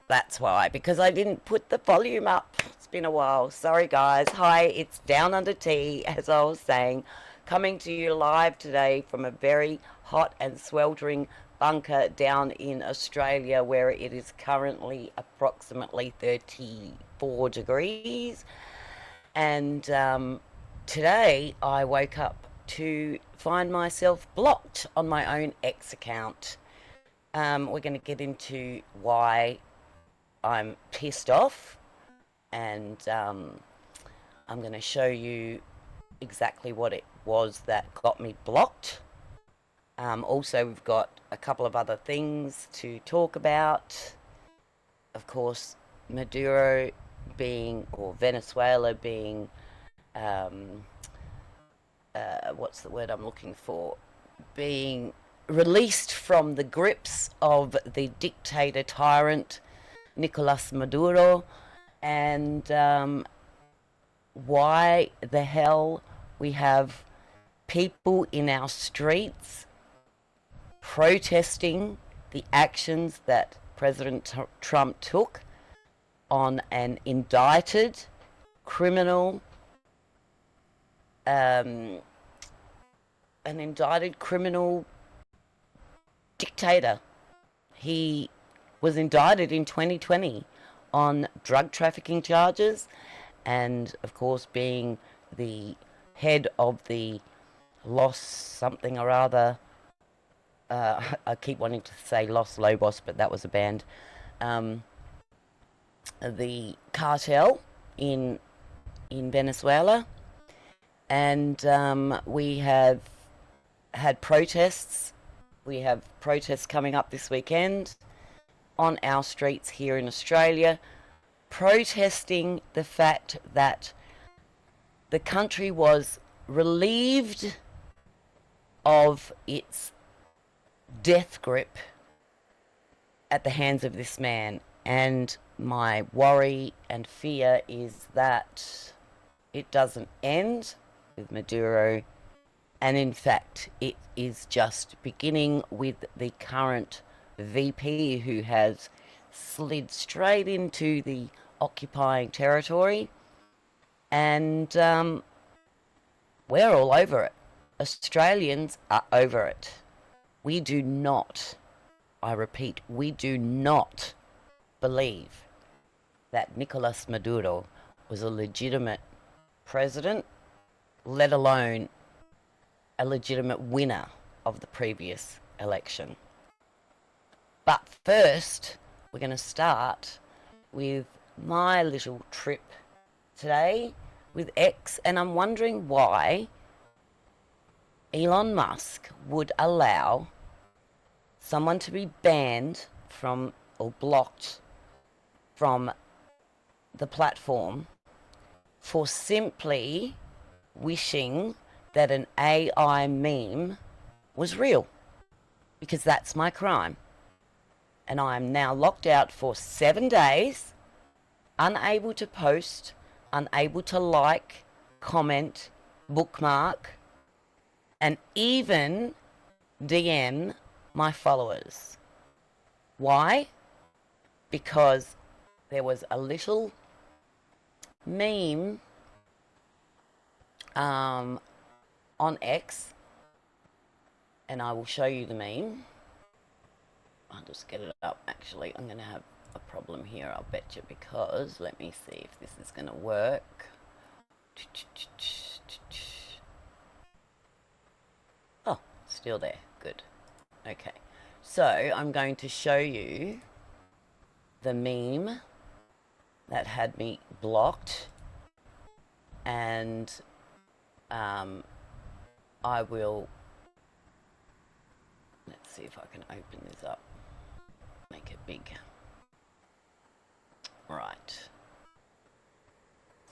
That's why, because I didn't put the volume up. It's been a while. Sorry, guys. Hi, it's Down Under Tea, as I was saying, coming to you live today from a very hot and sweltering bunker down in Australia, where it is currently approximately 34 degrees. And today I woke up to find myself blocked on my own X account. We're going to get into why I'm pissed off, and I'm going to show you exactly what it was that got me blocked. Also, we've got a couple of other things to talk about. Of course, Maduro being, or Venezuela being, what's the word I'm looking for? Being released from the grips of the dictator tyrant Nicolas Maduro, and why the hell we have people in our streets protesting the actions that President Trump took on an indicted criminal dictator. He was indicted in 2020 on drug trafficking charges, and of course being the head of the Los something or other, I keep wanting to say Los Lobos, but that was a band, the cartel in Venezuela. And we have had protests. We have protests coming up this weekend on our streets here in Australia, protesting the fact that the country was relieved of its death grip at the hands of this man. And my worry and fear is that it doesn't end with Maduro, and in fact it is just beginning with the current VP, who has slid straight into the occupying territory, and we're all over it. Australians are over it. We do not, I repeat, we do not believe that Nicolas Maduro was a legitimate president, let alone a legitimate winner of the previous election. But first, we're going to start with my little trip today with X, and I'm wondering why Elon Musk would allow someone to be banned from or blocked from the platform for simply wishing that an AI meme was real, because that's my crime. And I am now locked out for 7 days, unable to post, unable to like, comment, bookmark, and even DM my followers. Why? Because there was a little meme on X, and I will show you the meme. I'll just get it up. Actually, I'm going to have a problem here, I'll bet you, because let me see if this is going to work. Oh, still there. Good. Okay. So I'm going to show you the meme that had me blocked, and I will, let's see if I can open this up, make it big. Right. Is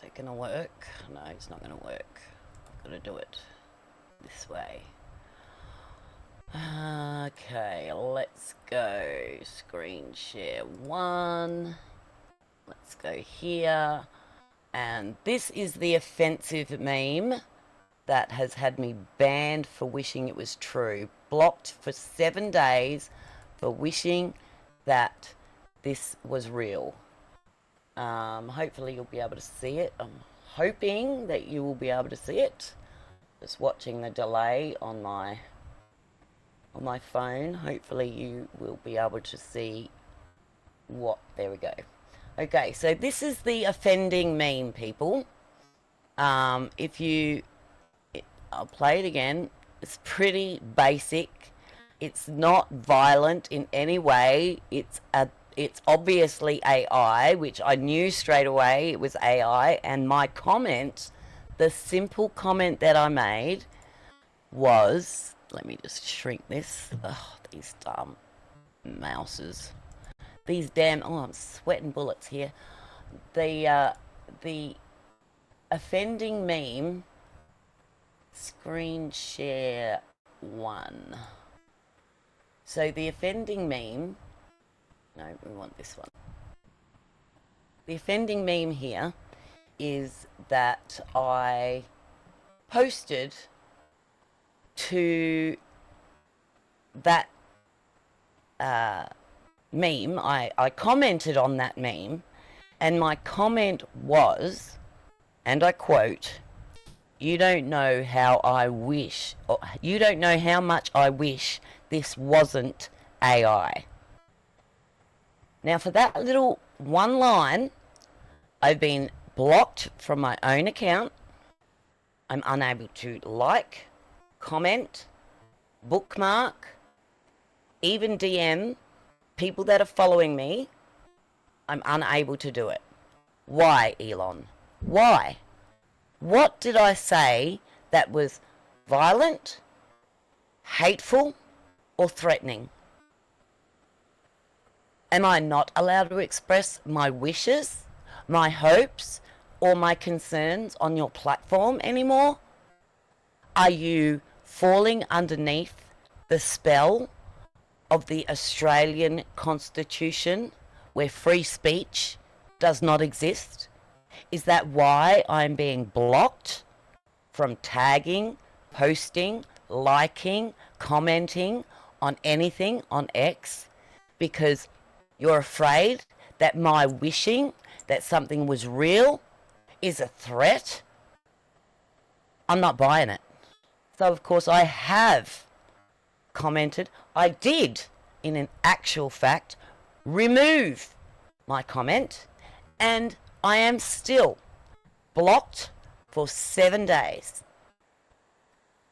it going to work? No, it's not going to work. I've got to do it this way. Okay, let's go screen share 1. Let's go here. And this is the offensive meme that has had me banned for wishing it was true. Blocked for 7 days for wishing that this was real. Hopefully you'll be able to see it. I'm hoping that you will be able to see it. Just watching the delay on my phone. Hopefully you will be able to see what, there we go. Okay, so this is the offending meme, people. I'll play it again. It's pretty basic. It's not violent in any way. It's obviously AI, which I knew straight away it was AI. And my comment, the simple comment that I made was, let me just shrink this. Ugh, these dumb mouses. These damn, oh, I'm sweating bullets here. The offending meme, screen share 1. So the offending meme, no, we want this one. The offending meme here is that I posted to that meme. I commented on that meme, and my comment was, and I quote, "You don't know how I wish, or you don't know how much I wish this wasn't AI." Now, for that little one line, I've been blocked from my own account. I'm unable to like, comment, bookmark, even DM people that are following me. I'm unable to do it. Why, Elon? Why? What did I say that was violent, hateful, or threatening? Am I not allowed to express my wishes, my hopes, or my concerns on your platform anymore? Are you falling underneath the spell of the Australian Constitution, where free speech does not exist? Is that why I'm being blocked from tagging, posting, liking, commenting on anything on X? Because you're afraid that my wishing that something was real is a threat? I'm not buying it. So, of course, I have commented. I did, in an actual fact, remove my comment, and I am still blocked for 7 days.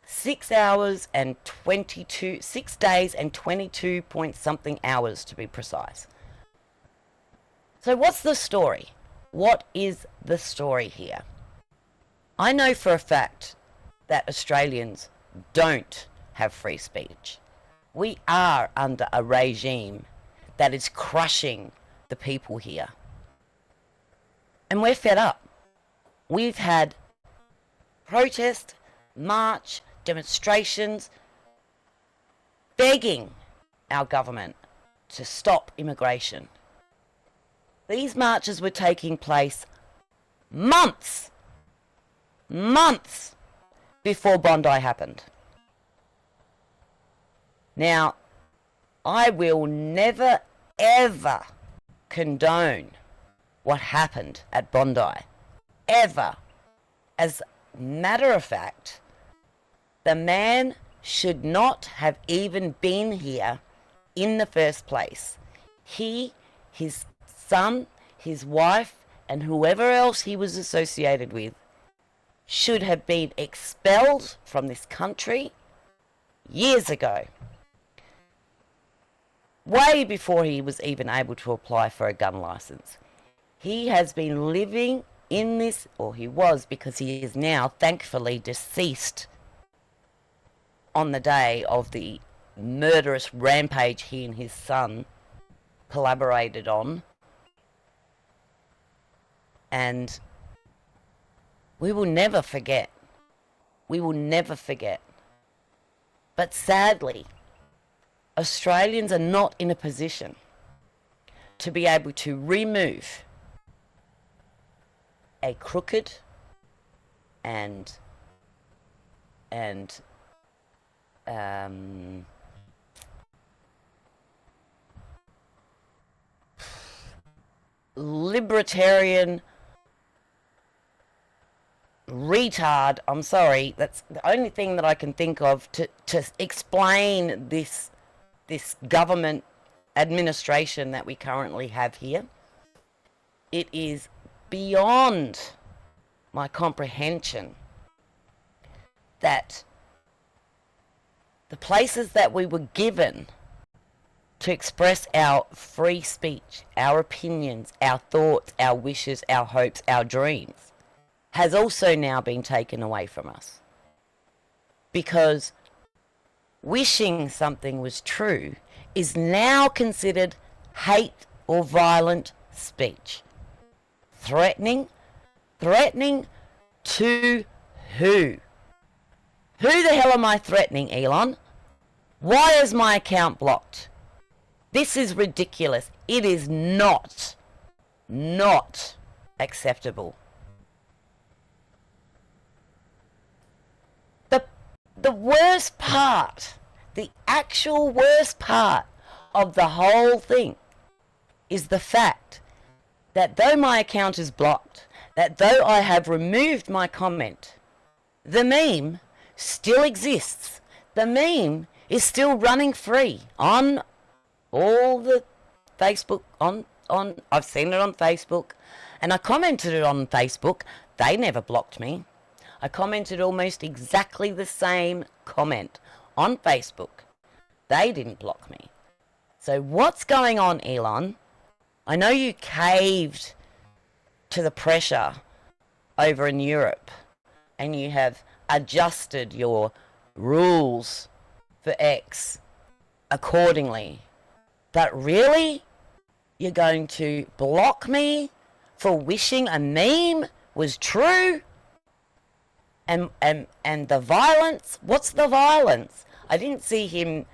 6 days and 22 point something hours, to be precise. So what's the story? What is the story here? I know for a fact that Australians don't have free speech. We are under a regime that is crushing the people here. And we're fed up. We've had protest, march, demonstrations, begging our government to stop immigration. These marches were taking place months before Bondi happened. Now, I will never, ever condone what happened at Bondi. Ever. As a matter of fact, the man should not have even been here in the first place. He, his son, his wife, and whoever else he was associated with should have been expelled from this country years ago. Way before he was even able to apply for a gun license. He has been living in this, or he was, because he is now thankfully deceased on the day of the murderous rampage he and his son collaborated on. And we will never forget. We will never forget. But sadly, Australians are not in a position to be able to remove a crooked and libertarian retard. I'm sorry, that's the only thing that I can think of to explain this government administration that we currently have here. It is beyond my comprehension that the places that we were given to express our free speech, our opinions, our thoughts, our wishes, our hopes, our dreams, has also now been taken away from us. Because wishing something was true is now considered hate or violent speech. Threatening to who? Who the hell am I threatening, Elon? Why is my account blocked? This is ridiculous. It is not acceptable. The worst part, the actual worst part of the whole thing is the fact that though my account is blocked, that though I have removed my comment, the meme still exists. The meme is still running free on all the Facebook, I've seen it on Facebook, and I commented it on Facebook. They never blocked me. I commented almost exactly the same comment on Facebook. They didn't block me. So what's going on, Elon? I know you caved to the pressure over in Europe and you have adjusted your rules for X accordingly. But really? You're going to block me for wishing a meme was true? And the violence? What's the violence? I didn't see him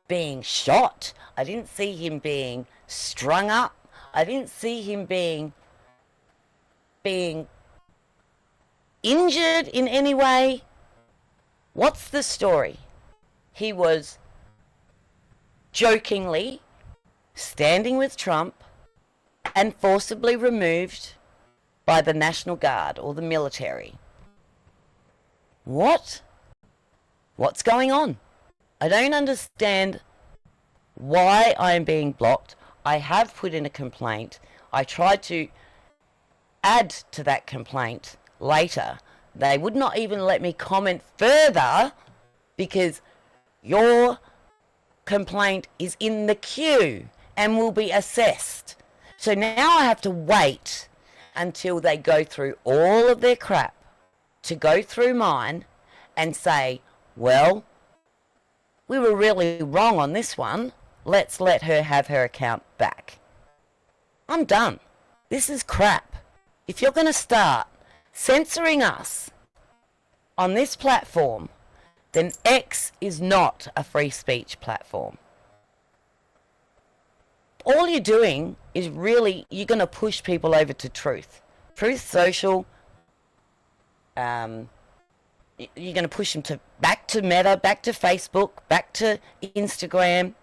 being shot. I didn't see him being strung up. I didn't see him being injured in any way. What's the story? He was jokingly standing with Trump and forcibly removed by the National Guard or the military. What? What's going on? I don't understand why I am being blocked. I have put in a complaint. I tried to add to that complaint later. They would not even let me comment further because your complaint is in the queue and will be assessed. So now I have to wait until they go through all of their crap to go through mine and say, well, we were really wrong on this one. Let's let her have her account back. I'm done. This is crap. If you're going to start censoring us on this platform, then X is not a free speech platform. All you're doing is really, you're going to push people over to Truth. Truth Social, You're going to push them to back to Meta, back to Facebook, back to Instagram.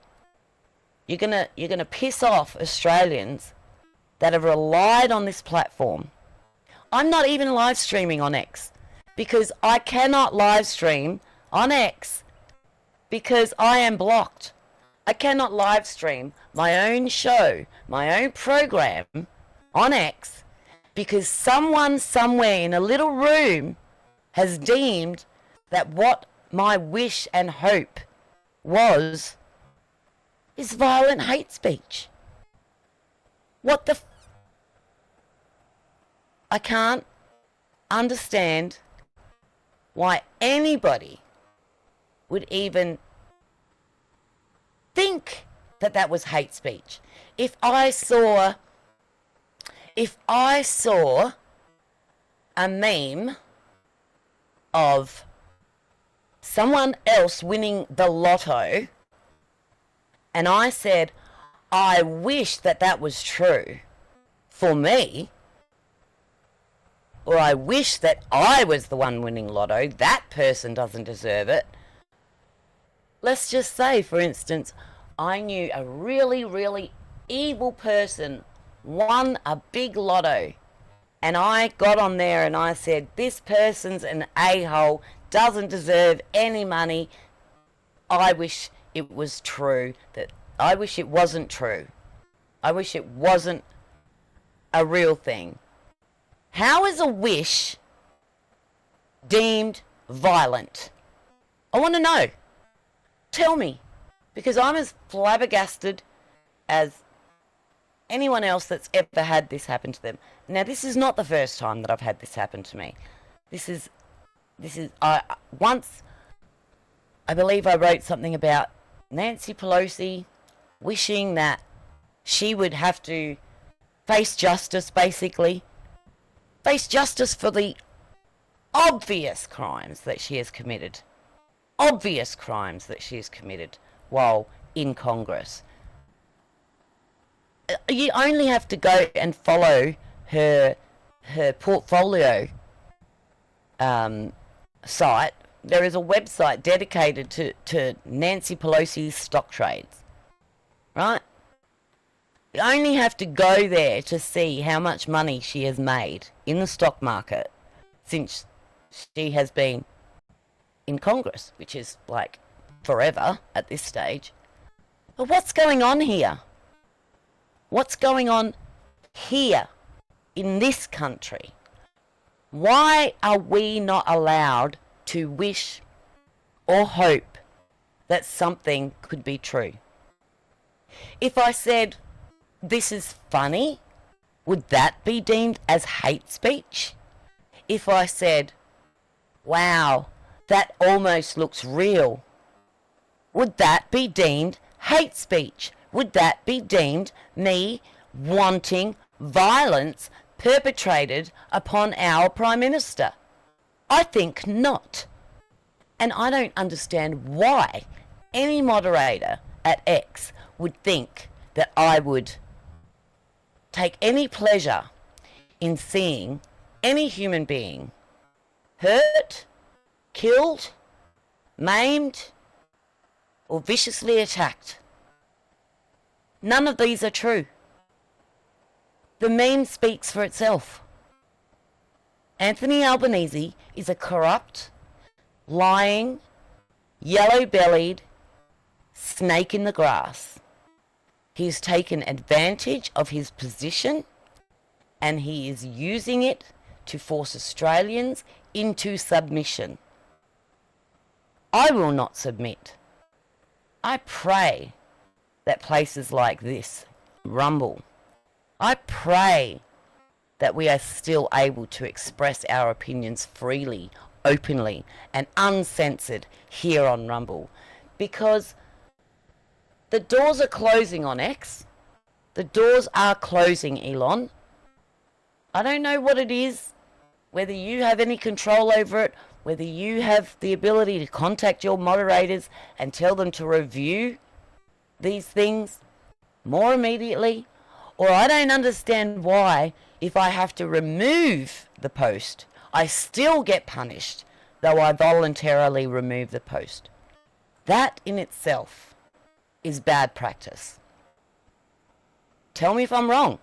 You're going to piss off Australians that have relied on this platform. I'm not even live streaming on X because I cannot live stream on X because I am blocked. I cannot live stream my own show, my own program on X because someone somewhere in a little room has deemed that what my wish and hope was is violent hate speech. What the I can't understand why anybody would even think that that was hate speech. If I saw a meme of someone else winning the lotto and I said, I wish that that was true for me, or I wish that I was the one winning lotto, that person doesn't deserve it. Let's just say, for instance, I knew a really, really evil person won a big lotto. And I got on there and I said, this person's an a-hole, doesn't deserve any money. I wish it was true. I wish it wasn't true. I wish it wasn't a real thing. How is a wish deemed violent? I want to know. Tell me. Because I'm as flabbergasted as anyone else that's ever had this happen to them. Now, this is not the first time that I've had this happen to me. Once, I believe I wrote something about Nancy Pelosi wishing that she would have to face justice, basically. Face justice for the obvious crimes that she has committed. Obvious crimes that she has committed while in Congress. You only have to go and follow her portfolio site. There is a website dedicated to Nancy Pelosi's stock trades, right? You only have to go there to see how much money she has made in the stock market since she has been in Congress, which is like forever at this stage. But what's going on here? What's going on here in this country? Why are we not allowed to wish or hope that something could be true? If I said, this is funny, would that be deemed as hate speech? If I said, wow, that almost looks real, would that be deemed hate speech? Would that be deemed me wanting violence perpetrated upon our Prime Minister? I think not. And I don't understand why any moderator at X would think that I would take any pleasure in seeing any human being hurt, killed, maimed, or viciously attacked. None of these are true. The meme speaks for itself. Anthony Albanese is a corrupt, lying, yellow-bellied snake in the grass. He has taken advantage of his position and he is using it to force Australians into submission. I will not submit. I pray that places like this rumble. I pray that we are still able to express our opinions freely, openly, and uncensored here on Rumble. Because the doors are closing on X. The doors are closing, Elon. I don't know what it is, whether you have any control over it, whether you have the ability to contact your moderators and tell them to review these things more immediately, or I don't understand why, if I have to remove the post, I still get punished though I voluntarily remove the post. That in itself is bad practice. Tell me if I'm wrong.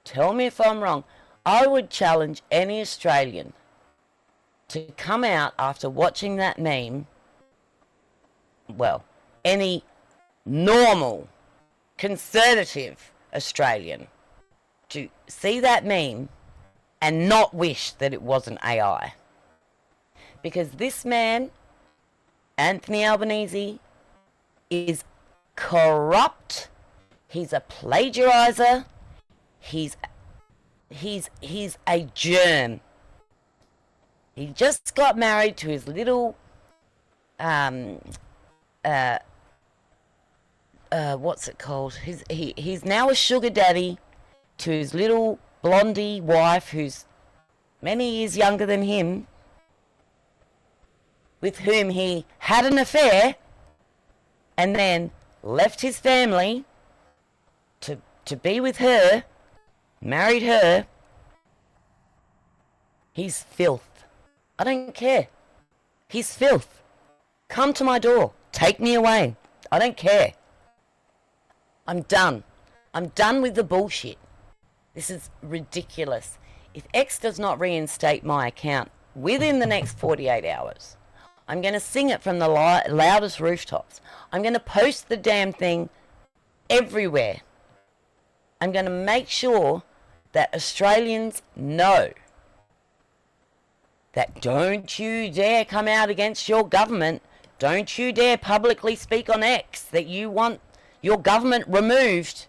Tell me if I'm wrong. I would challenge any Australian to come out after watching that meme, well, any normal, conservative Australian, to see that meme and not wish that it wasn't AI. Because this man, Anthony Albanese, is corrupt. He's a plagiarizer. He's a germ. He just got married to his little what's it called? He's now a sugar daddy to his little blondie wife who's many years younger than him, with whom he had an affair and then left his family to be with her, married her. He's filth. I don't care. He's filth. Come to my door. Take me away. I don't care. I'm done. I'm done with the bullshit. This is ridiculous. If X does not reinstate my account within the next 48 hours, I'm going to sing it from the loudest rooftops. I'm going to post the damn thing everywhere. I'm going to make sure that Australians know that don't you dare come out against your government. Don't you dare publicly speak on X that you want your government removed,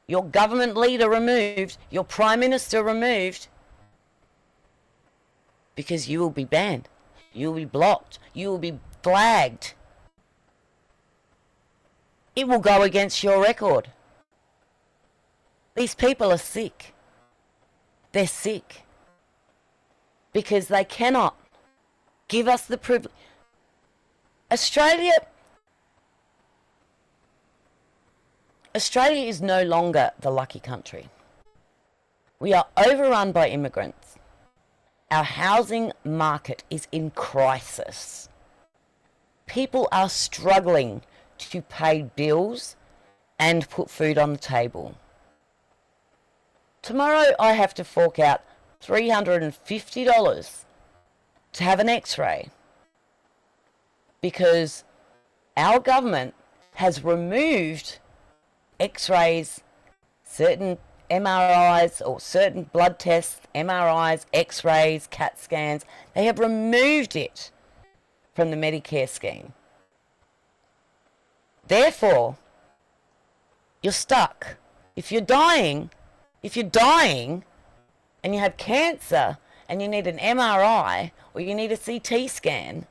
your government leader removed, your prime minister removed, because you will be banned. You will be blocked. You will be flagged. It will go against your record. These people are sick. They're sick. Because they cannot give us the privilege. Australia is no longer the lucky country. We are overrun by immigrants. Our housing market is in crisis. People are struggling to pay bills and put food on the table. Tomorrow I have to fork out $350 to have an X-ray because our government has removed X-rays, certain MRIs or certain blood tests, MRIs, X-rays, CAT scans. They have removed it from the Medicare scheme. Therefore, you're stuck. If you're dying and you have cancer and you need an MRI or you need a CT scan,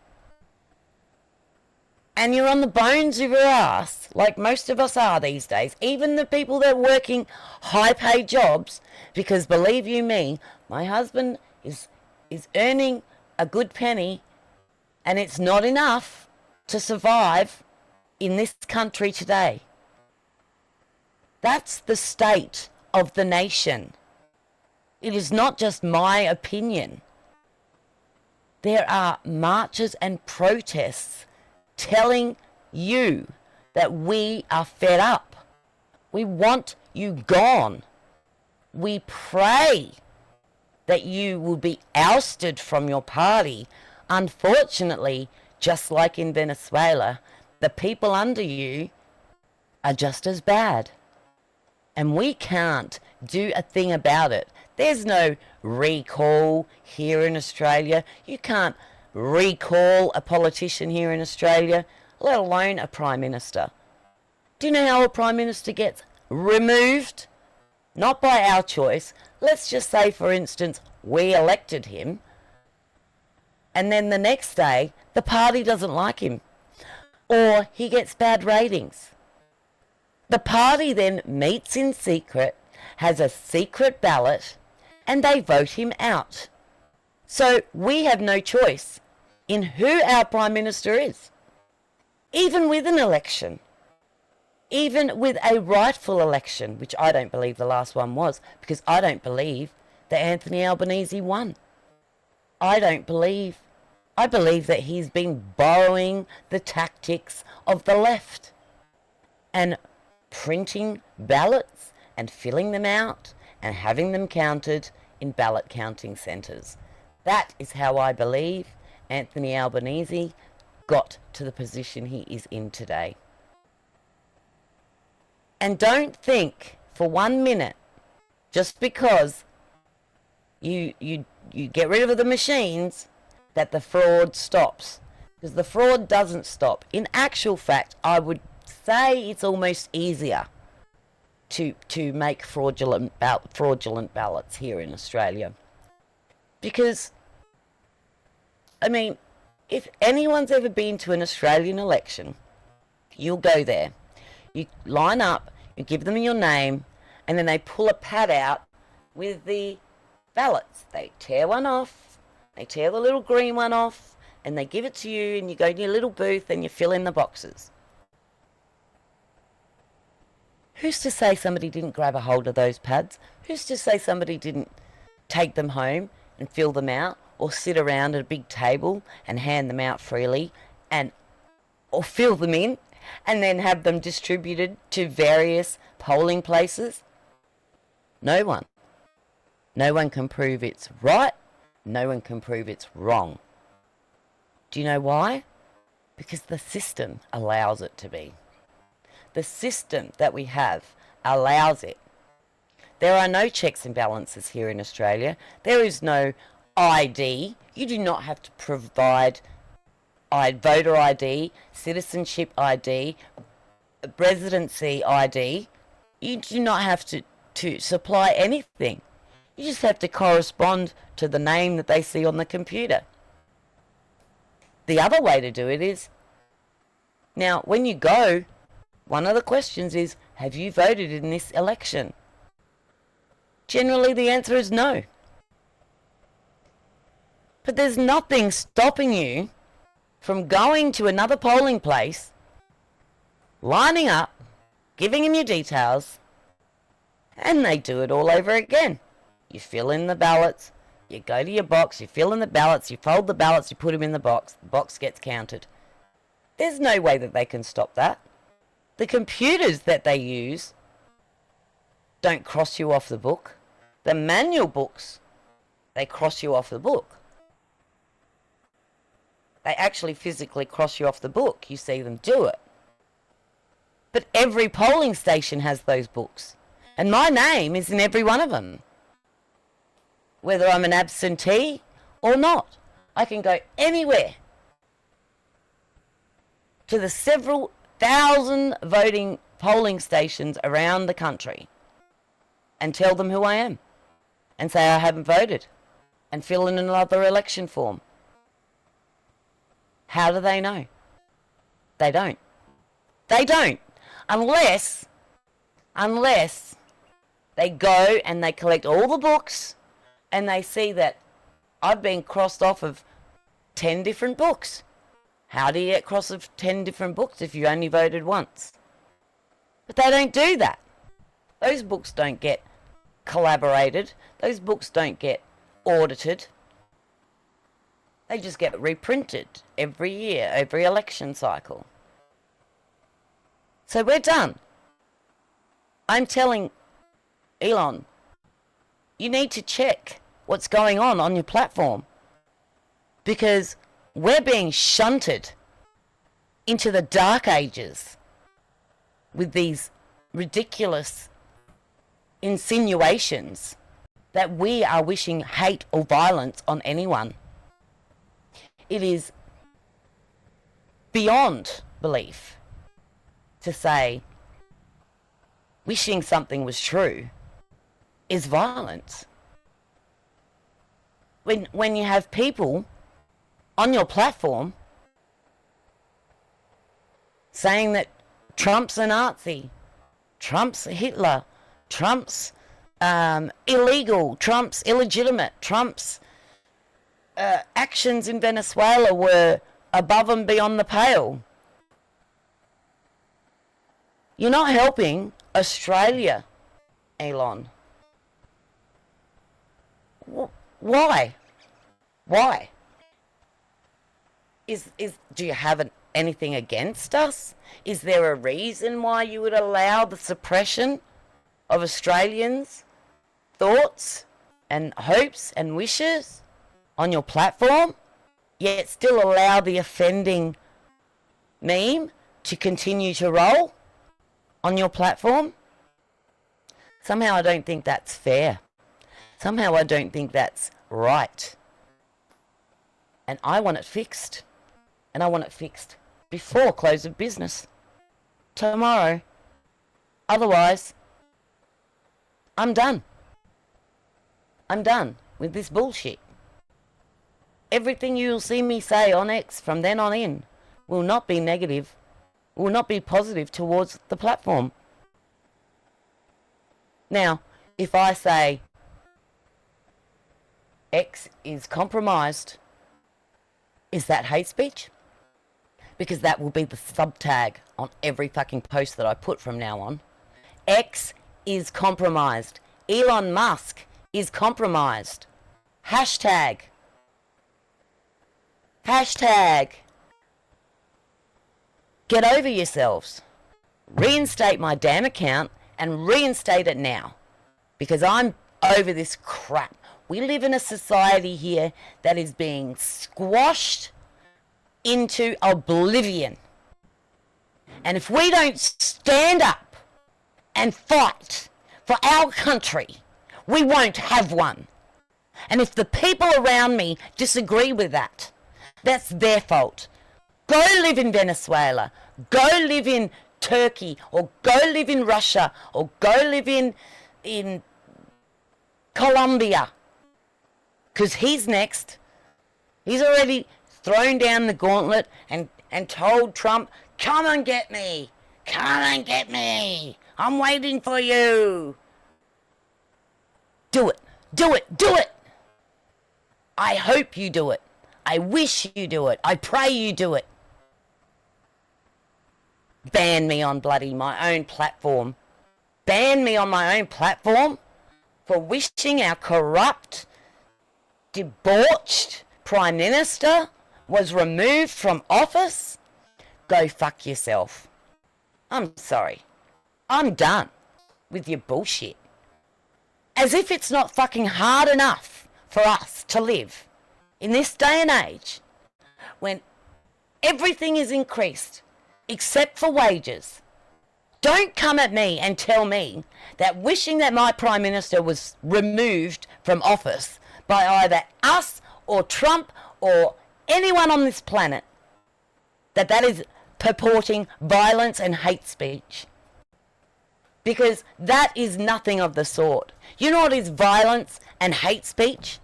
and you're on the bones of your ass, like most of us are these days, even the people that are working high-paid jobs, because believe you me, my husband is earning a good penny, and it's not enough to survive in this country today. That's the state of the nation. It is not just my opinion. There are marches and protests telling you that we are fed up. We want you gone. We pray that you will be ousted from your party. Unfortunately, just like in Venezuela, the people under you are just as bad. And we can't do a thing about it. There's no recall here in Australia. You can't recall a politician here in Australia, let alone a Prime Minister. Do you know how a Prime Minister gets removed? Not by our choice. Let's just say, for instance, we elected him, and then the next day, the party doesn't like him, or he gets bad ratings. The party then meets in secret, has a secret ballot, and they vote him out. So we have no choice in who our Prime Minister is. Even with an election, even with a rightful election, which I don't believe the last one was, because I don't believe that Anthony Albanese won. I don't believe I believe that he's been borrowing the tactics of the left and printing ballots and filling them out and having them counted in ballot counting centres. That is how I believe Anthony Albanese got to the position he is in today. And don't think for 1 minute, just because you get rid of the machines, that the fraud stops. Because the fraud doesn't stop. In actual fact, I would say it's almost easier to make fraudulent ballots here in Australia. Because, I mean, if anyone's ever been to an Australian election, you'll go there. You line up, you give them your name, and then they pull a pad out with the ballots. They tear one off, they tear the little green one off, and they give it to you, and you go to your little booth and you fill in the boxes. Who's to say somebody didn't grab a hold of those pads? Who's to say somebody didn't take them home and fill them out, or sit around at a big table and hand them out freely, or fill them in and then have them distributed to various polling places? No one. No one can prove it's right. No one can prove it's wrong. Do you know why? Because the system allows it to be. The system that we have allows it. There are no checks and balances here in Australia. There is no ID. You do not have to provide voter ID, citizenship ID, residency ID. You do not have to supply anything. You just have to correspond to the name that they see on the computer. The other way to do it is, now when you go, one of the questions is, have you voted in this election? Generally the answer is no. But there's nothing stopping you from going to another polling place, lining up, giving them your details, and they do it all over again. You fill in the ballots, you go to your box, you fill in the ballots, you fold the ballots, you put them in the box gets counted. There's no way that they can stop that. The computers that they use don't cross you off the book. The manual books, they cross you off the book. They actually physically cross you off the book. You see them do it. But every polling station has those books. And my name is in every one of them. Whether I'm an absentee or not. I can go anywhere to the several thousand voting polling stations around the country and tell them who I am and say I haven't voted and fill in another election form. How do they know? They don't. They don't. Unless they go and they collect all the books and they see that I've been crossed off of 10 different books. How do you get crossed of 10 different books if you only voted once? But they don't do that. Those books don't get collaborated. Those books don't get audited. They just get reprinted every year, every election cycle. So we're done. I'm telling Elon, you need to check what's going on your platform, because we're being shunted into the dark ages with these ridiculous insinuations that we are wishing hate or violence on anyone. It is beyond belief to say wishing something was true is violence. When you have people on your platform saying that Trump's a Nazi, Trump's a Hitler, Trump's illegal, Trump's illegitimate, Trump's actions in Venezuela were above and beyond the pale. You're not helping Australia, Elon. Why? Why? Do you have anything against us? Is there a reason why you would allow the suppression of Australians' thoughts and hopes and wishes on your platform, yet still allow the offending meme to continue to roll on your platform? Somehow I don't think that's fair. Somehow I don't think that's right. And I want it fixed. And I want it fixed before close of business tomorrow. Otherwise, I'm done. I'm done with this bullshit. Everything you'll see me say on X from then on in will not be negative, will not be positive towards the platform. Now, if I say X is compromised, is that hate speech? Because that will be the subtag on every fucking post that I put from now on. X is compromised. Elon Musk is compromised. Hashtag. Get over yourselves. Reinstate my damn account and reinstate it now. Because I'm over this crap. We live in a society here that is being squashed into oblivion. And if we don't stand up and fight for our country, we won't have one. And if the people around me disagree with that, that's their fault. Go live in Venezuela, go live in Turkey, or go live in Russia, or go live in Colombia. Because he's next. He's already thrown down the gauntlet and told Trump, come and get me. Come and get me. I'm waiting for you. Do it. Do it. Do it. I hope you do it. I wish you do it. I pray you do it. Ban me on bloody my own platform. Ban me on my own platform for wishing our corrupt, debauched Prime Minister was removed from office? Go fuck yourself. I'm sorry. I'm done with your bullshit. As if it's not fucking hard enough for us to live in this day and age when everything is increased except for wages. Don't come at me and tell me that wishing that my Prime Minister was removed from office by either us or Trump or anyone on this planet, that is purporting violence and hate speech. Because that is nothing of the sort. You know what is violence and hate speech?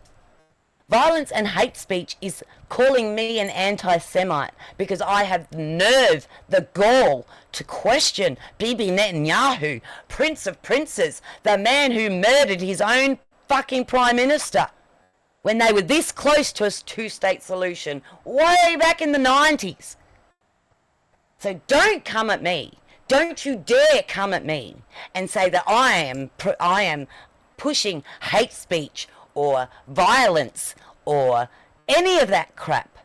Violence and hate speech is calling me an anti-Semite because I have the nerve, the gall to question Bibi Netanyahu, Prince of Princes, the man who murdered his own fucking Prime Minister when they were this close to a two-state solution way back in the 90s. So don't come at me. Don't you dare come at me and say that I am pushing hate speech or violence or any of that crap.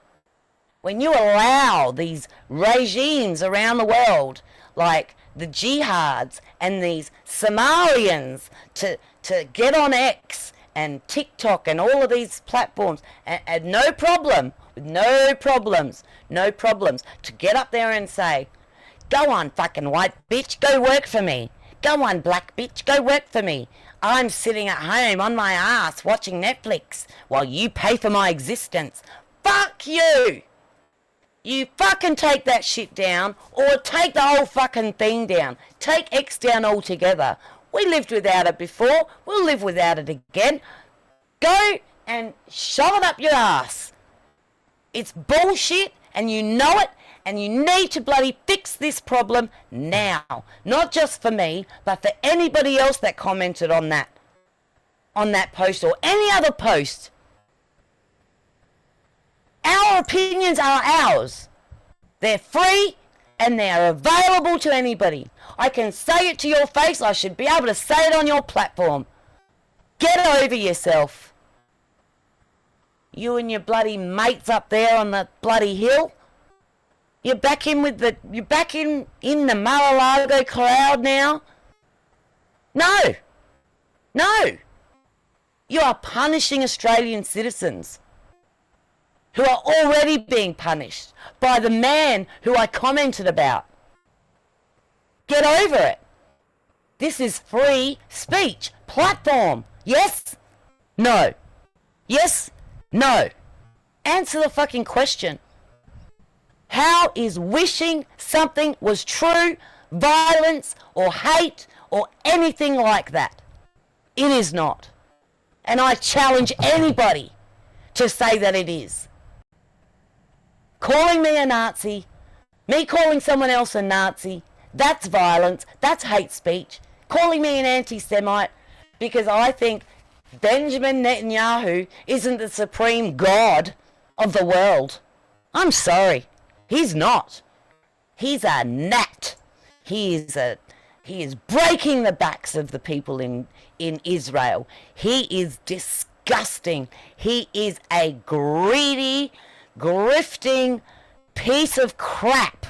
When you allow these regimes around the world, like the jihads and these Somalians, to get on X and TikTok and all of these platforms, and no problems, to get up there and say, go on fucking white bitch, go work for me. Go on black bitch, go work for me. I'm sitting at home on my ass watching Netflix while you pay for my existence. Fuck you! You fucking take that shit down, or take the whole fucking thing down. Take X down altogether. We lived without it before, we'll live without it again. Go and shove it up your ass. It's bullshit, and you know it, and you need to bloody fix this problem now. Not just for me, but for anybody else that commented on that post or any other post. Our opinions are ours. They're free and they're available to anybody. I can say it to your face. I should be able to say it on your platform. Get over yourself. You and your bloody mates up there on the bloody hill. You're back in the Mar-a-Lago cloud now. No. No. You are punishing Australian citizens who are already being punished by the man who I commented about. Get over it. This is free speech platform. Yes? No. Yes? No. Answer the fucking question. How is wishing something was true violence or hate or anything like that? It is not. And I challenge anybody to say that it is. Calling me a Nazi, me calling someone else a Nazi, that's violence, that's hate speech. Calling me an anti-Semite because I think Benjamin Netanyahu isn't the supreme god of the world. I'm sorry. He's not. He's a gnat. He is breaking the backs of the people in Israel. He is disgusting. He is a greedy, grifting piece of crap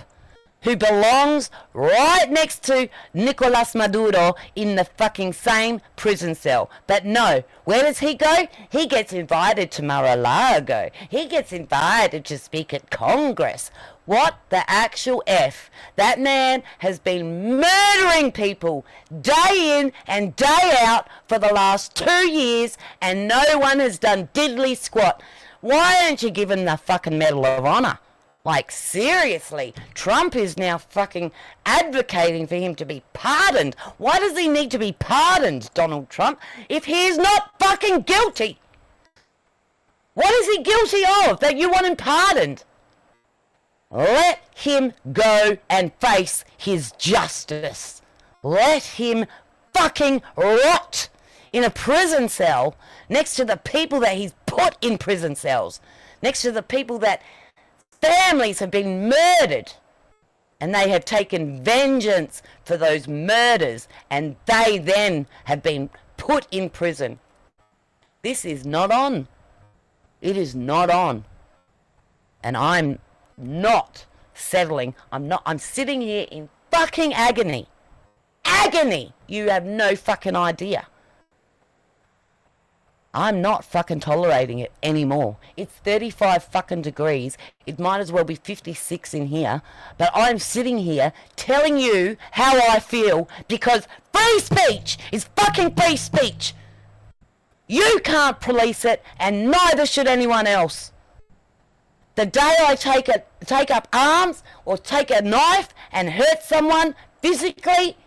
who belongs right next to Nicolas Maduro in the fucking same prison cell. But no, where does he go? He gets invited to Mar-a-Lago. He gets invited to speak at Congress. What the actual F? That man has been murdering people day in and day out for the last 2 years, and no one has done diddly squat. Why don't you give him the fucking Medal of Honor? Like, seriously, Trump is now fucking advocating for him to be pardoned. Why does he need to be pardoned, Donald Trump, if he is not fucking guilty? What is he guilty of that you want him pardoned? Let him go and face his justice. Let him fucking rot in a prison cell next to the people that he's put in prison cells, next to the people that families have been murdered, and they have taken vengeance for those murders, and they then have been put in prison. This is not on. It is not on. And I'm not settling. I'm sitting here in fucking agony. Agony! You have no fucking idea. I'm not fucking tolerating it anymore. It's 35 fucking degrees. It might as well be 56 in here. But I'm sitting here telling you how I feel because free speech is fucking free speech. You can't police it, and neither should anyone else. The day I take up arms or take a knife and hurt someone physically,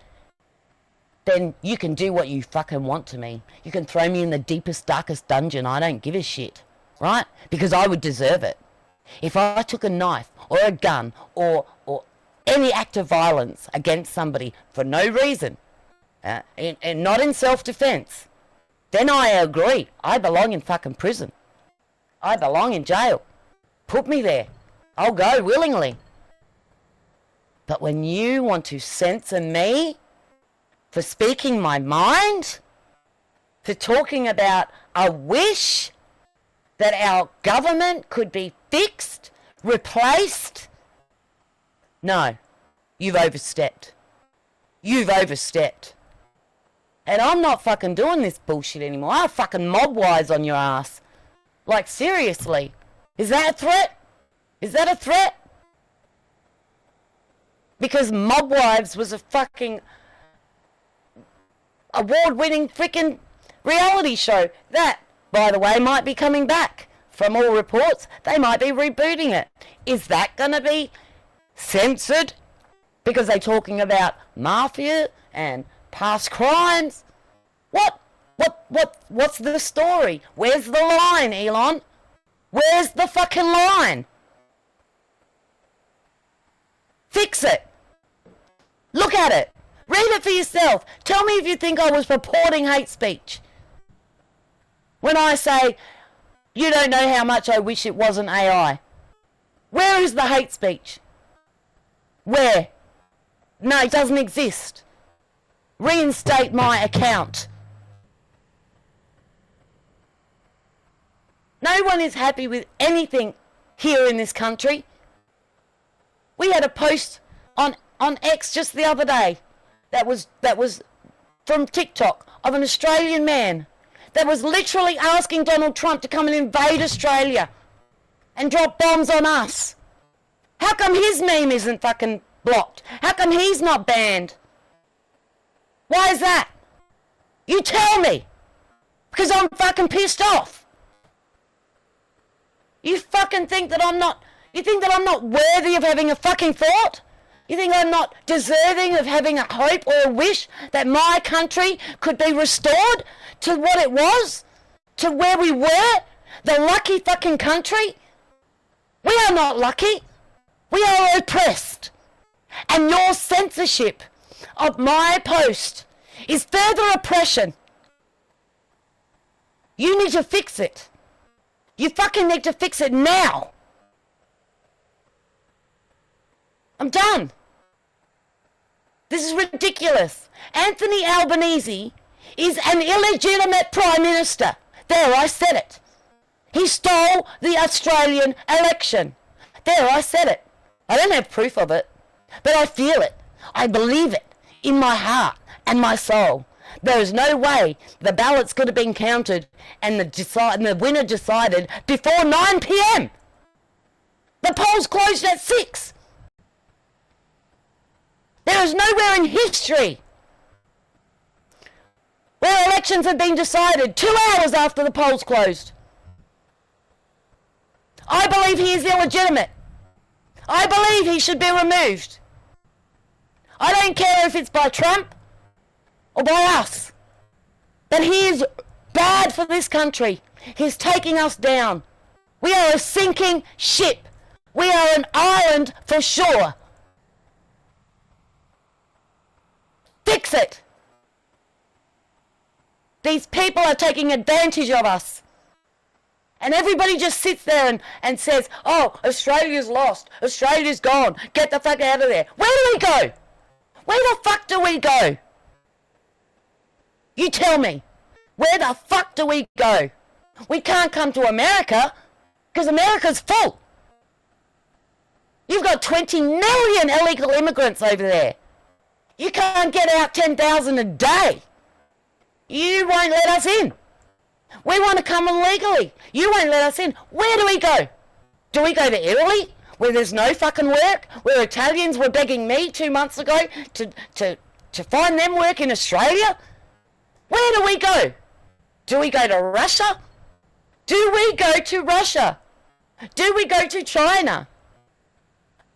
then you can do what you fucking want to me. You can throw me in the deepest, darkest dungeon. I don't give a shit, right? Because I would deserve it. If I took a knife or a gun or any act of violence against somebody for no reason, and not in self-defense, then I agree. I belong in fucking prison. I belong in jail. Put me there. I'll go willingly. But when you want to censor me for speaking my mind, for talking about a wish that our government could be fixed, replaced, no, you've overstepped. You've overstepped. And I'm not fucking doing this bullshit anymore. I'll fucking mob wise on your ass. Like, seriously. Is that a threat? Is that a threat? Because Mob Wives was a fucking award-winning freaking reality show. That, by the way, might be coming back. From all reports, they might be rebooting it. Is that going to be censored? Because they're talking about mafia and past crimes? What's the story? Where's the line, Elon? Where's the fucking line? Fix it. Look at it. Read it for yourself. Tell me if you think I was purporting hate speech. When I say, you don't know how much I wish it wasn't AI. Where is the hate speech? Where? No, it doesn't exist. Reinstate my account. No one is happy with anything here in this country. We had a post on X just the other day that was from TikTok of an Australian man that was literally asking Donald Trump to come and invade Australia and drop bombs on us. How come his meme isn't fucking blocked? How come he's not banned? Why is that? You tell me. Because I'm fucking pissed off. You fucking think that I'm not... You think that I'm not worthy of having a fucking thought? You think I'm not deserving of having a hope or a wish that my country could be restored to what it was? To where we were? The lucky fucking country? We are not lucky. We are oppressed. And your censorship of my post is further oppression. You need to fix it. You fucking need to fix it now. I'm done. This is ridiculous. Anthony Albanese is an illegitimate Prime Minister. There, I said it. He stole the Australian election. There, I said it. I don't have proof of it, but I feel it. I believe it in my heart and my soul. There is no way the ballots could have been counted and the winner decided before 9 p.m. The polls closed at 6. There is nowhere in history where elections have been decided 2 hours after the polls closed. I believe he is illegitimate. I believe he should be removed. I don't care if it's by Trump or by us. But he is bad for this country. He's taking us down. We are a sinking ship. We are an island for sure. Fix it. These people are taking advantage of us. And everybody just sits there and says, oh, Australia's lost. Australia's gone. Get the fuck out of there. Where do we go? Where the fuck do we go? You tell me. Where the fuck do we go? We can't come to America because America's full. You've got 20 million illegal immigrants over there. You can't get out 10,000 a day. You won't let us in. We want to come in legally. You won't let us in. Where do we go? Do we go to Italy, where there's no fucking work? Where Italians were begging me 2 months ago to find them work in Australia? Where do we go? Do we go to Russia? Do we go to Russia? Do we go to China?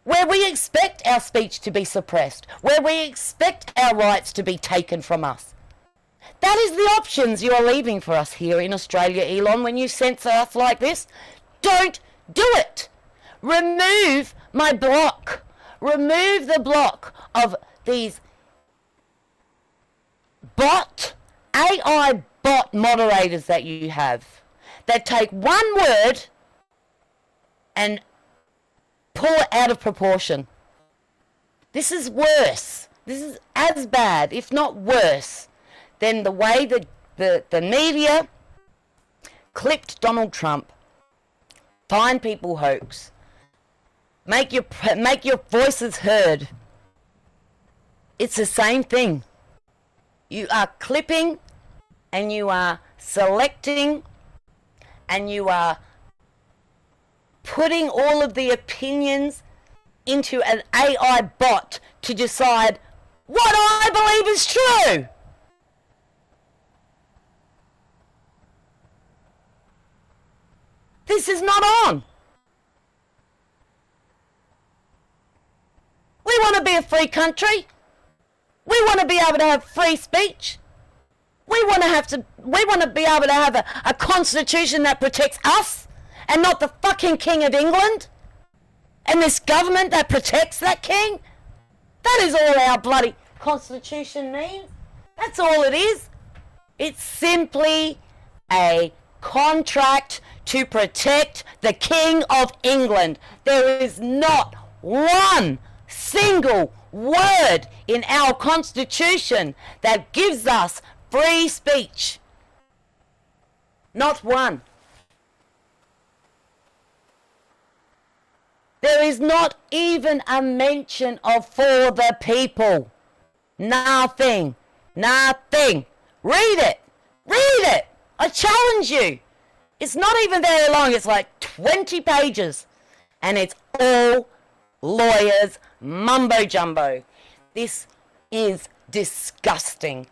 Where we expect our speech to be suppressed, where we expect our rights to be taken from us. That is the options you are leaving for us here in Australia, Elon, when you censor us like this. Don't do it. Remove my block. Remove the block of these AI bot moderators that you have that take one word and pull it out of proportion. This is worse. This is as bad, if not worse, than the way that the media clipped Donald Trump, find people hoax, make your voices heard. It's the same thing. You are clipping and you are selecting and you are putting all of the opinions into an AI bot to decide what I believe is true. This is not on. We want to be a free country. We want to be able to have free speech. We want to be able to have a constitution that protects us and not the fucking King of England and this government that protects that king. That is all our bloody constitution means. That's all it is. It's simply a contract to protect the King of England. There is not one single word in our constitution that gives us free speech. Not one. is not even a mention of for the people. Nothing. Nothing. Read it. Read it. I challenge you. It's not even very long. It's like 20 pages. And it's all lawyers mumbo jumbo. This is disgusting.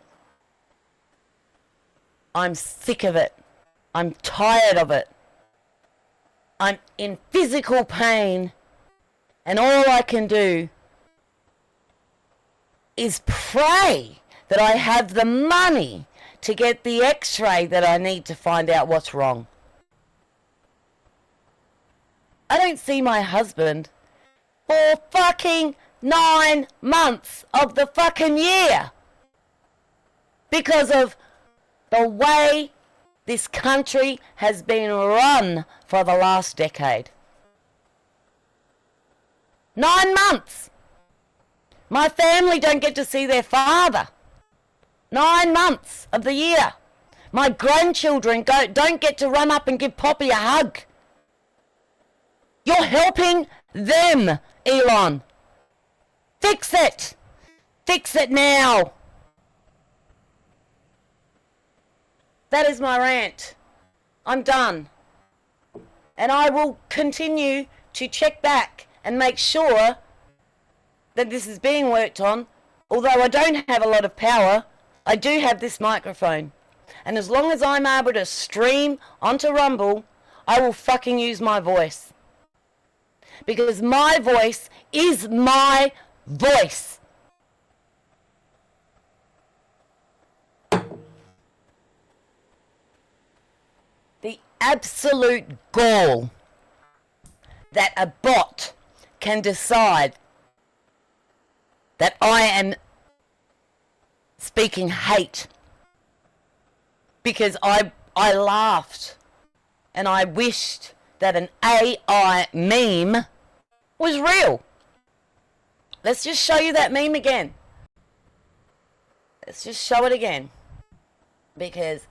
I'm sick of it. I'm tired of it. I'm in physical pain. And all I can do is pray that I have the money to get the x-ray that I need to find out what's wrong. I don't see my husband for fucking 9 months of the fucking year because of the way this country has been run for the last decade. 9 months. My family don't get to see their father. 9 months of the year. My grandchildren don't get to run up and give Poppy a hug. You're helping them, Elon. Fix it. Fix it now. That is my rant. I'm done. And I will continue to check back and make sure that this is being worked on. Although I don't have a lot of power, I do have this microphone. And as long as I'm able to stream onto Rumble, I will fucking use my voice. Because my voice is my voice. The absolute gall that a bot can decide that I am speaking hate because I laughed and I wished that an AI meme was real. Let's just show you that meme again. Let's just show it again. Because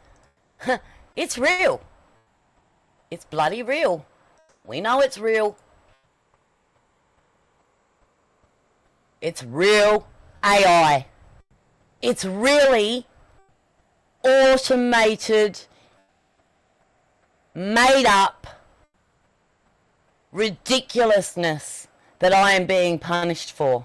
it's real. It's bloody real. We know it's real. It's real AI. It's really automated, made up ridiculousness that I am being punished for.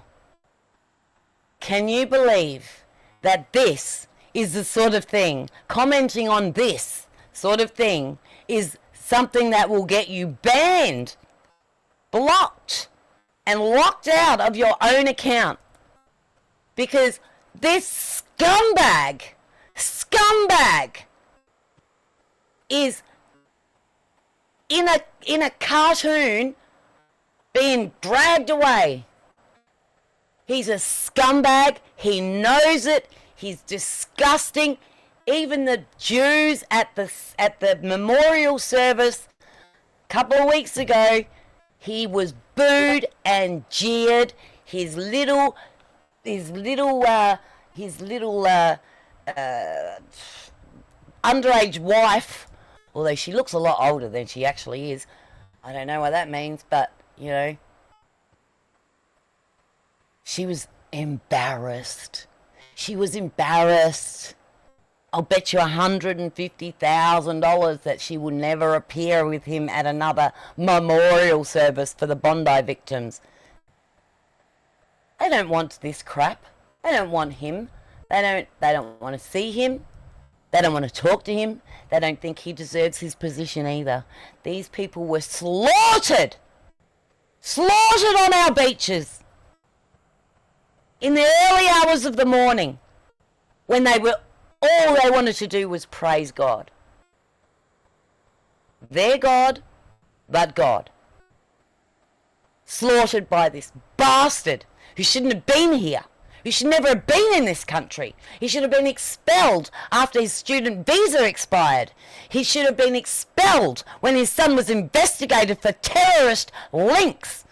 Can you believe that this is the sort of thing, commenting on this sort of thing, is something that will get you banned, blocked, and locked out of your own account? Because this scumbag is in a cartoon being dragged away. He's a scumbag. He knows it. He's disgusting. Even the Jews at the memorial service a couple of weeks ago, he was booed and jeered. His little underage wife, although she looks a lot older than she actually is. I don't know what that means, but, you know, she was embarrassed. She was embarrassed. I'll bet you $150,000 that she will never appear with him at another memorial service for the Bondi victims. They don't want this crap. They don't want him. They don't want to see him. They don't want to talk to him. They don't think he deserves his position either. These people were slaughtered. Slaughtered on our beaches. In the early hours of the morning. When all they wanted to do was praise God. Their God, but God. Slaughtered by this bastard who shouldn't have been here. Who should never have been in this country. He should have been expelled after his student visa expired. He should have been expelled when his son was investigated for terrorist links.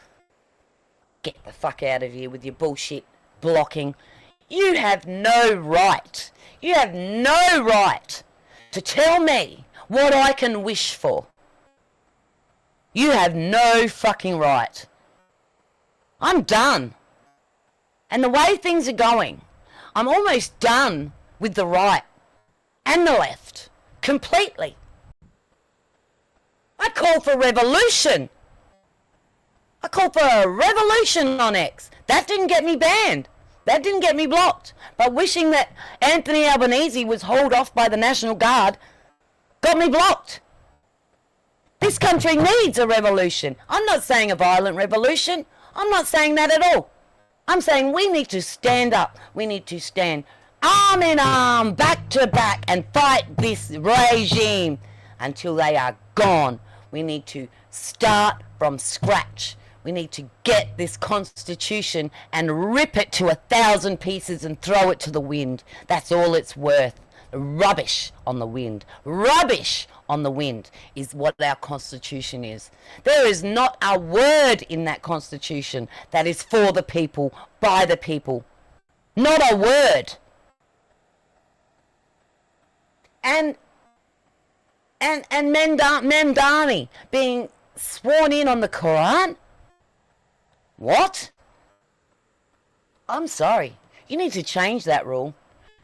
Get the fuck out of here with your bullshit blocking. You have no right. You have no right to tell me what I can wish for. You have no fucking right. I'm done. And the way things are going, I'm almost done with the right and the left. Completely. I call for revolution. I called for a revolution on X. That didn't get me banned. That didn't get me blocked. But wishing that Anthony Albanese was hauled off by the National Guard got me blocked. This country needs a revolution. I'm not saying a violent revolution. I'm not saying that at all. I'm saying we need to stand up. We need to stand arm in arm, back to back, and fight this regime until they are gone. We need to start from scratch. We need to get this constitution and rip it to 1,000 pieces and throw it to the wind. That's all it's worth. Rubbish on the wind. Rubbish on the wind is what our constitution is. There is not a word in that constitution that is for the people, by the people. Not a word. And Mamdani being sworn in on the Quran? What? I'm sorry. You need to change that rule.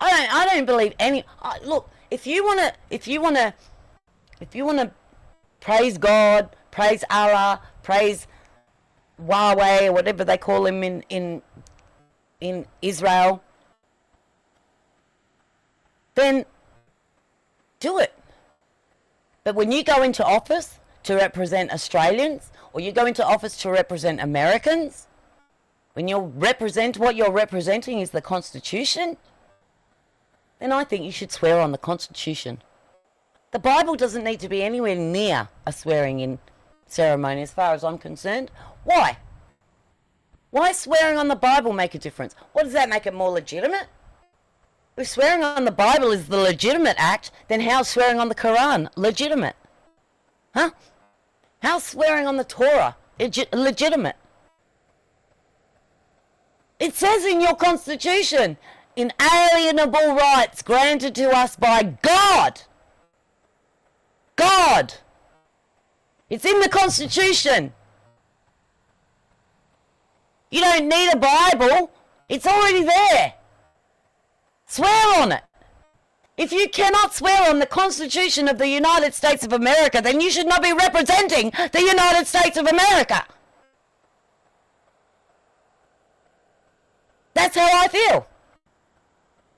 I don't believe any. Look, if you wanna praise God, praise Allah, praise Huawei or whatever they call him in Israel, then do it. But when you go into office to represent Australians, or you go into office to represent Americans, when you represent what you're representing is the Constitution, then I think you should swear on the Constitution. The Bible doesn't need to be anywhere near a swearing-in ceremony as far as I'm concerned. Why? Why swearing on the Bible make a difference? What does that make it more legitimate? If swearing on the Bible is the legitimate act, then how's swearing on the Quran legitimate? Huh? How's swearing on the Torah legitimate? It says in your Constitution, inalienable rights granted to us by God. God. It's in the Constitution. You don't need a Bible. It's already there. Swear on it. If you cannot swear on the Constitution of the United States of America, then you should not be representing the United States of America. That's how I feel.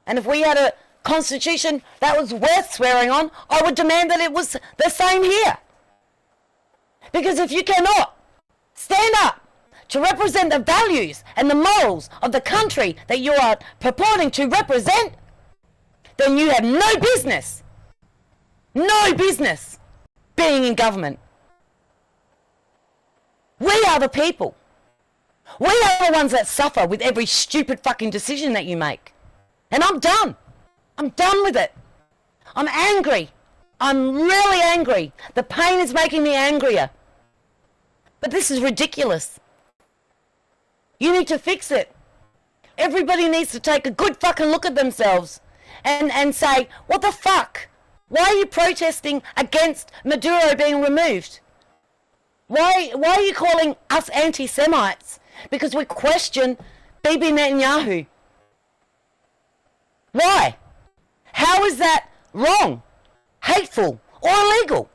And if we had a constitution that was worth swearing on, I would demand that it was the same here. Because if you cannot stand up to represent the values and the morals of the country that you are purporting to represent, then you have no business being in government. We are the people. We are the ones that suffer with every stupid fucking decision that you make. And I'm done. I'm done with it. I'm angry. I'm really angry. The pain is making me angrier. But this is ridiculous. You need to fix it. Everybody needs to take a good fucking look at themselves and say, what the fuck? Why are you protesting against Maduro being removed? Why are you calling us anti-Semites? Because we question Bibi Netanyahu. Why? How is that wrong, hateful, or illegal?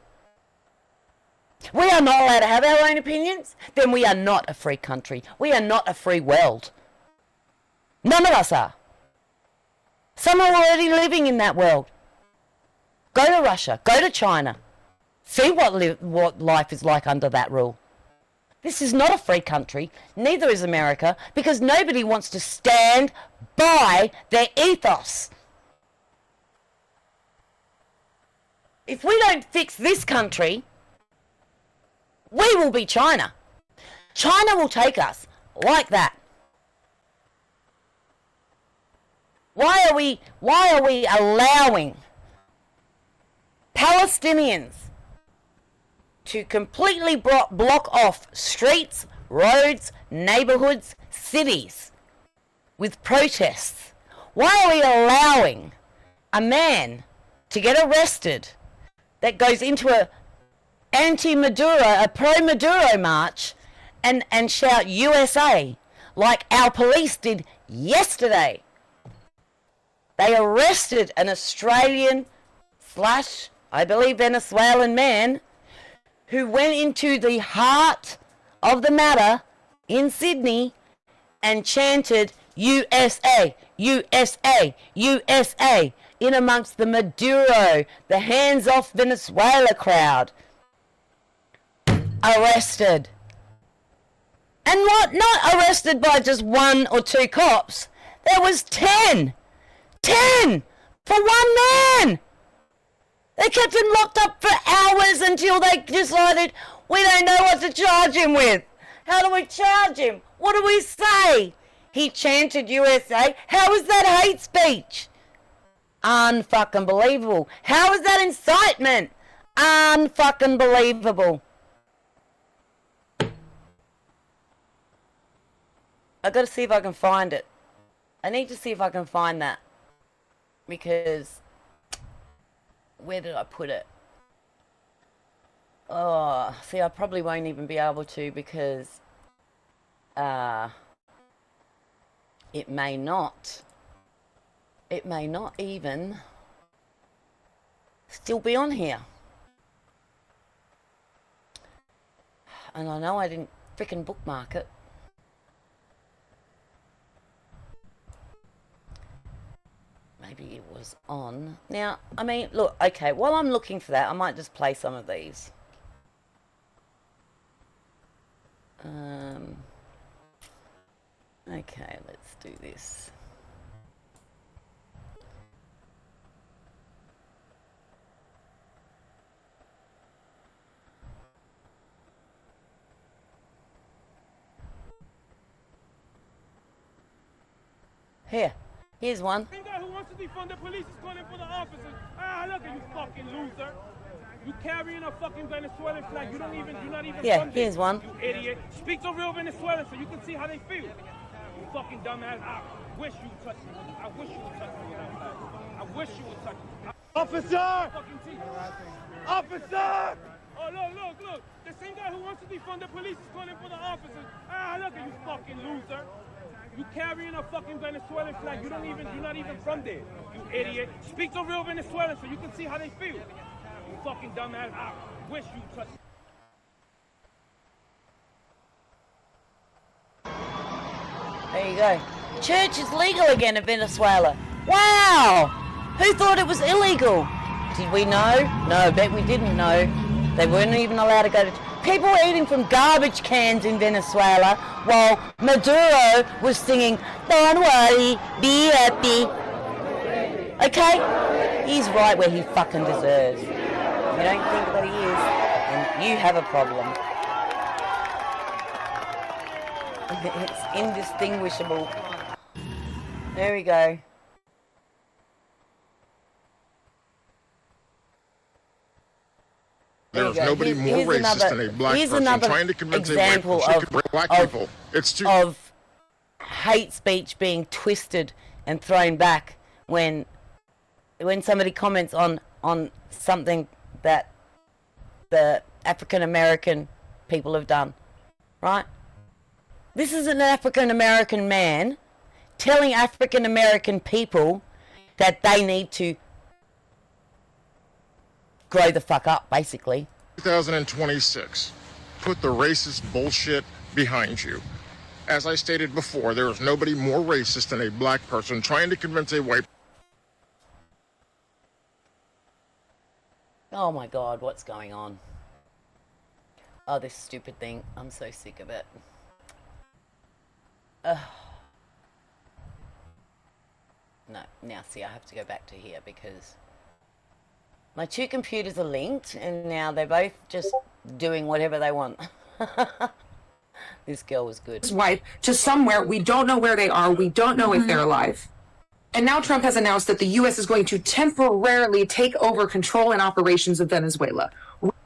We are not allowed to have our own opinions? Then we are not a free country. We are not a free world. None of us are. Some are already living in that world. Go to Russia. Go to China. See what life is like under that rule. This is not a free country. Neither is America, because nobody wants to stand by their ethos. If we don't fix this country, we will be China. China will take us like that. Why are we allowing Palestinians to completely block off streets, roads, neighborhoods, cities with protests? Why are we allowing a man to get arrested that goes into a anti-Maduro, a pro-Maduro march, and shout USA like our police did yesterday. They arrested an Australian / I believe Venezuelan man who went into the heart of the matter in Sydney and chanted USA, USA, USA in amongst the Maduro, the hands off Venezuela crowd. Arrested. And what? Not arrested by just 1 or 2 cops. There was 10. 10 for one man. They kept him locked up for hours until they decided, we don't know what to charge him with. How do we charge him? What do we say? He chanted USA. How is that hate speech? Unfucking believable. How is that incitement? Unfucking believable. I gotta see if I can find it. I need to see if I can find that. Because where did I put it? Oh, see, I probably won't even be able to because it may not even still be on here. And I know I didn't frickin' bookmark it. Maybe it was on. Now, I mean, look, okay, while I'm looking for that, I might just play some of these. Okay, let's do this. Here's one. The guy who wants to defund the police is calling for the officers. Ah, look at you fucking loser. You carrying a fucking Venezuelan flag. You're not even here's one. You idiot. Speak to real Venezuelans so you can see how they feel. You fucking dumbass. I wish you would touch me. I wish you would touch me with that flag. I wish you would touch me. Officer! Officer! Oh, look. The same guy who wants to defund the police is calling for the officers. Ah, look at you fucking loser. You carrying a fucking Venezuelan flag. You're not even from there. You idiot. Speak to real Venezuelans so you can see how they feel. You fucking dumbass. I wish you would touch me. There you go. Church is legal again in Venezuela. Wow! Who thought it was illegal? Did we know? No, I bet we didn't know. They weren't even allowed to go to... People were eating from garbage cans in Venezuela while Maduro was singing, "Don't worry, be happy." Okay? He's right where he fucking deserves. If you don't think that he is, then you have a problem. It's indistinguishable. There we go. There's nobody more racist than a black person trying to convince a white person she could bring black people. It's too of hate speech being twisted and thrown back when somebody comments on something that the African American people have done, right? This is an African American man telling African American people that they need to grow the fuck up, basically. 2026. Put the racist bullshit behind you. As I stated before, there is nobody more racist than a black person trying to convince a white... Oh my God, what's going on? Oh, this stupid thing. I'm so sick of it. Ugh. No, now see, I have to go back to here because my two computers are linked and now they're both just doing whatever they want. This girl was good. His wife to somewhere. We don't know where they are. We don't know if they're alive. And now Trump has announced that the U.S. is going to temporarily take over control and operations of Venezuela.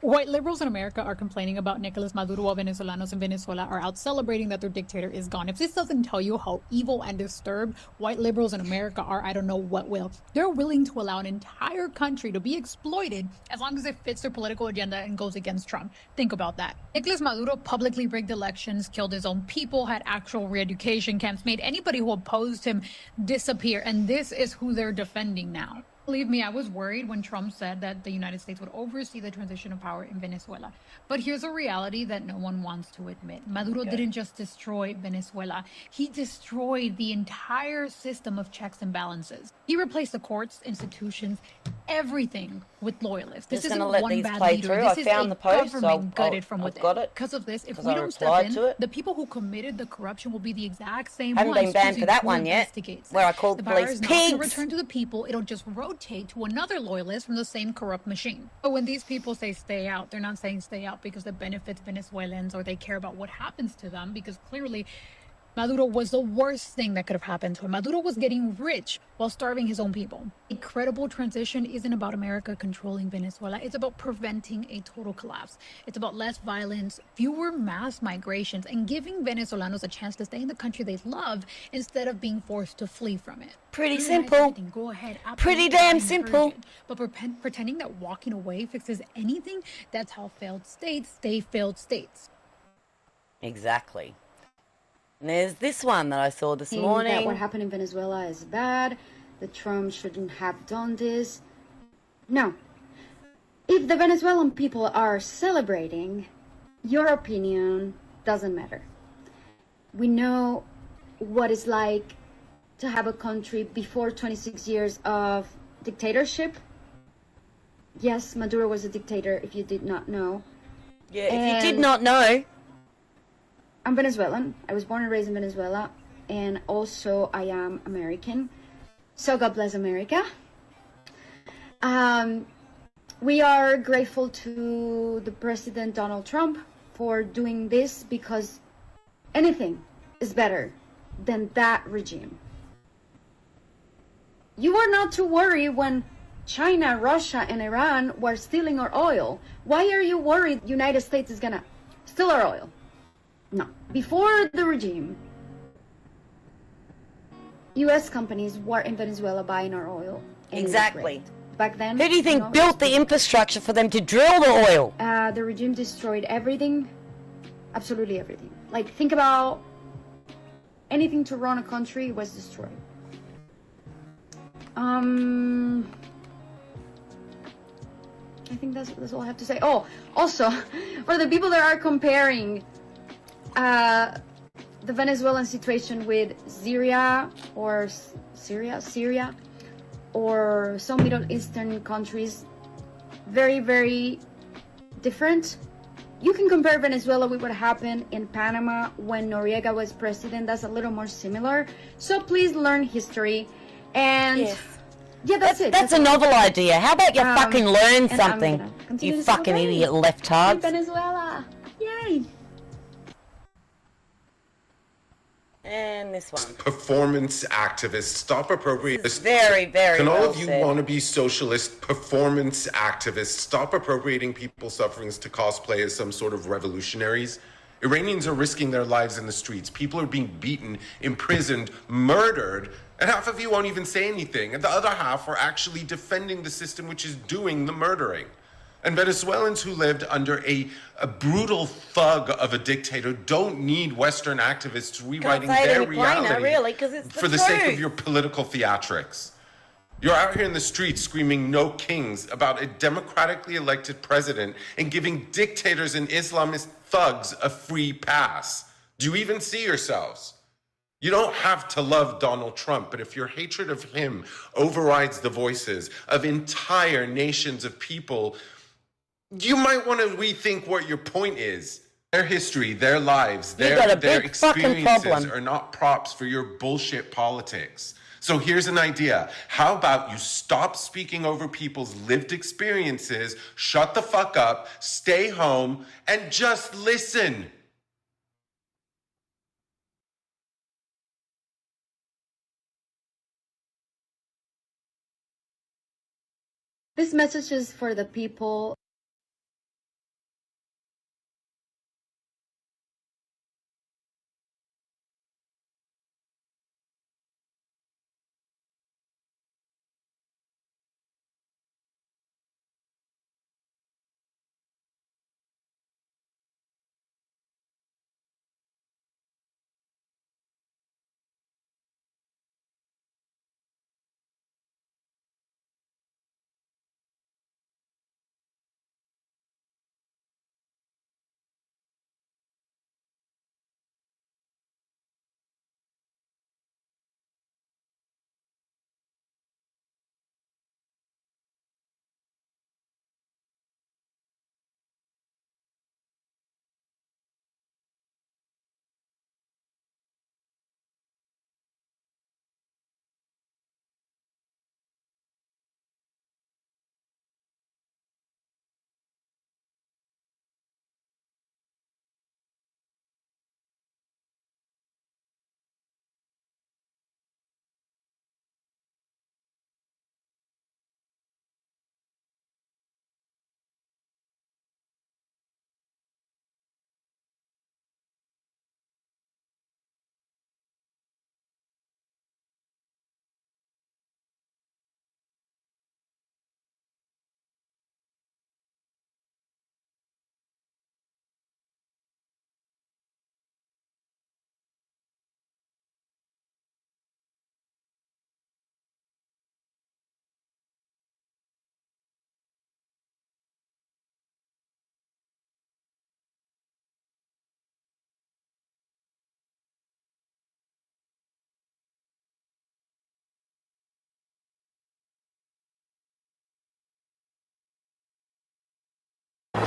White liberals in America are complaining about Nicolas Maduro, while Venezolanos in Venezuela are out celebrating that their dictator is gone. If this doesn't tell you how evil and disturbed white liberals in America are, I don't know what will. They're willing to allow an entire country to be exploited as long as it fits their political agenda and goes against Trump. Think about that. Nicolas Maduro publicly rigged elections, killed his own people, had actual re-education camps, made anybody who opposed him disappear, and this is who they're defending now. Believe me, I was worried when Trump said that the United States would oversee the transition of power in Venezuela. But here's a reality that no one wants to admit. Maduro didn't just destroy Venezuela. He destroyed the entire system of checks and balances. He replaced the courts, institutions, everything with loyalists. This isn't one bad leader. This is a government gutted from within. Because of this, if we don't step in, the people who committed the corruption will be the exact same ones. Haven't been banned for that one yet, where I called the police pigs. To return to the people, it'll just rotate to another loyalist from the same corrupt machine. But when these people say stay out, they're not saying stay out because it benefits Venezuelans or they care about what happens to them, because clearly Maduro was the worst thing that could have happened to him. Maduro was getting rich while starving his own people. A credible transition isn't about America controlling Venezuela. It's about preventing a total collapse. It's about less violence, fewer mass migrations, and giving Venezolanos a chance to stay in the country they love instead of being forced to flee from it. Pretty simple. Go ahead. Pretty damn simple. But pretending that walking away fixes anything, that's how failed states stay failed states. Exactly. And there's this one that I saw this morning. That what happened in Venezuela is bad, that Trump shouldn't have done this. No. If the Venezuelan people are celebrating, your opinion doesn't matter. We know what it's like to have a country before 26 years of dictatorship. Yes, Maduro was a dictator, if you did not know. Yeah, if you did not know. I'm Venezuelan. I was born and raised in Venezuela, and also I am American. So God bless America. We are grateful to the President Donald Trump for doing this, because anything is better than that regime. You are not to worry when China, Russia, and Iran were stealing our oil. Why are you worried the United States is gonna steal our oil? No. Before the regime, U.S. companies were in Venezuela buying our oil. Exactly. Back then. Who do you think built the infrastructure for them to drill the oil? The regime destroyed everything. Absolutely everything. Like, think about anything to run a country was destroyed. I think that's all I have to say. Oh, also, for the people that are comparing the Venezuelan situation with Syria or some Middle Eastern countries, very, very different. You can compare Venezuela with what happened in Panama when Noriega was president. That's a little more similar. So please learn history. And yes. Yeah, that's it. That's a novel idea. How about you fucking learn something, you fucking idiot leftards. Venezuela. Yay. And this one. Performance activists, stop appropriating. Very, very Can all well of you said. want to be socialist performance activists stop appropriating people's sufferings to cosplay as some sort of revolutionaries? Iranians are risking their lives in the streets. People are being beaten, imprisoned, murdered, and half of you won't even say anything, and the other half are actually defending the system which is doing the murdering. And Venezuelans who lived under a brutal thug of a dictator don't need Western activists rewriting their reality really, 'cause it's for the sake of your political theatrics. You're out here in the streets screaming no kings about a democratically elected president and giving dictators and Islamist thugs a free pass. Do you even see yourselves? You don't have to love Donald Trump, but if your hatred of him overrides the voices of entire nations of people, you might want to rethink what your point is. Their history, their lives, their experiences are not props for your bullshit politics. So here's an idea. How about you stop speaking over people's lived experiences, shut the fuck up, stay home, and just listen? This message is for the people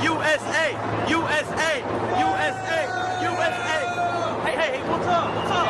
USA, USA, USA, USA. Hey, what's up? What's up?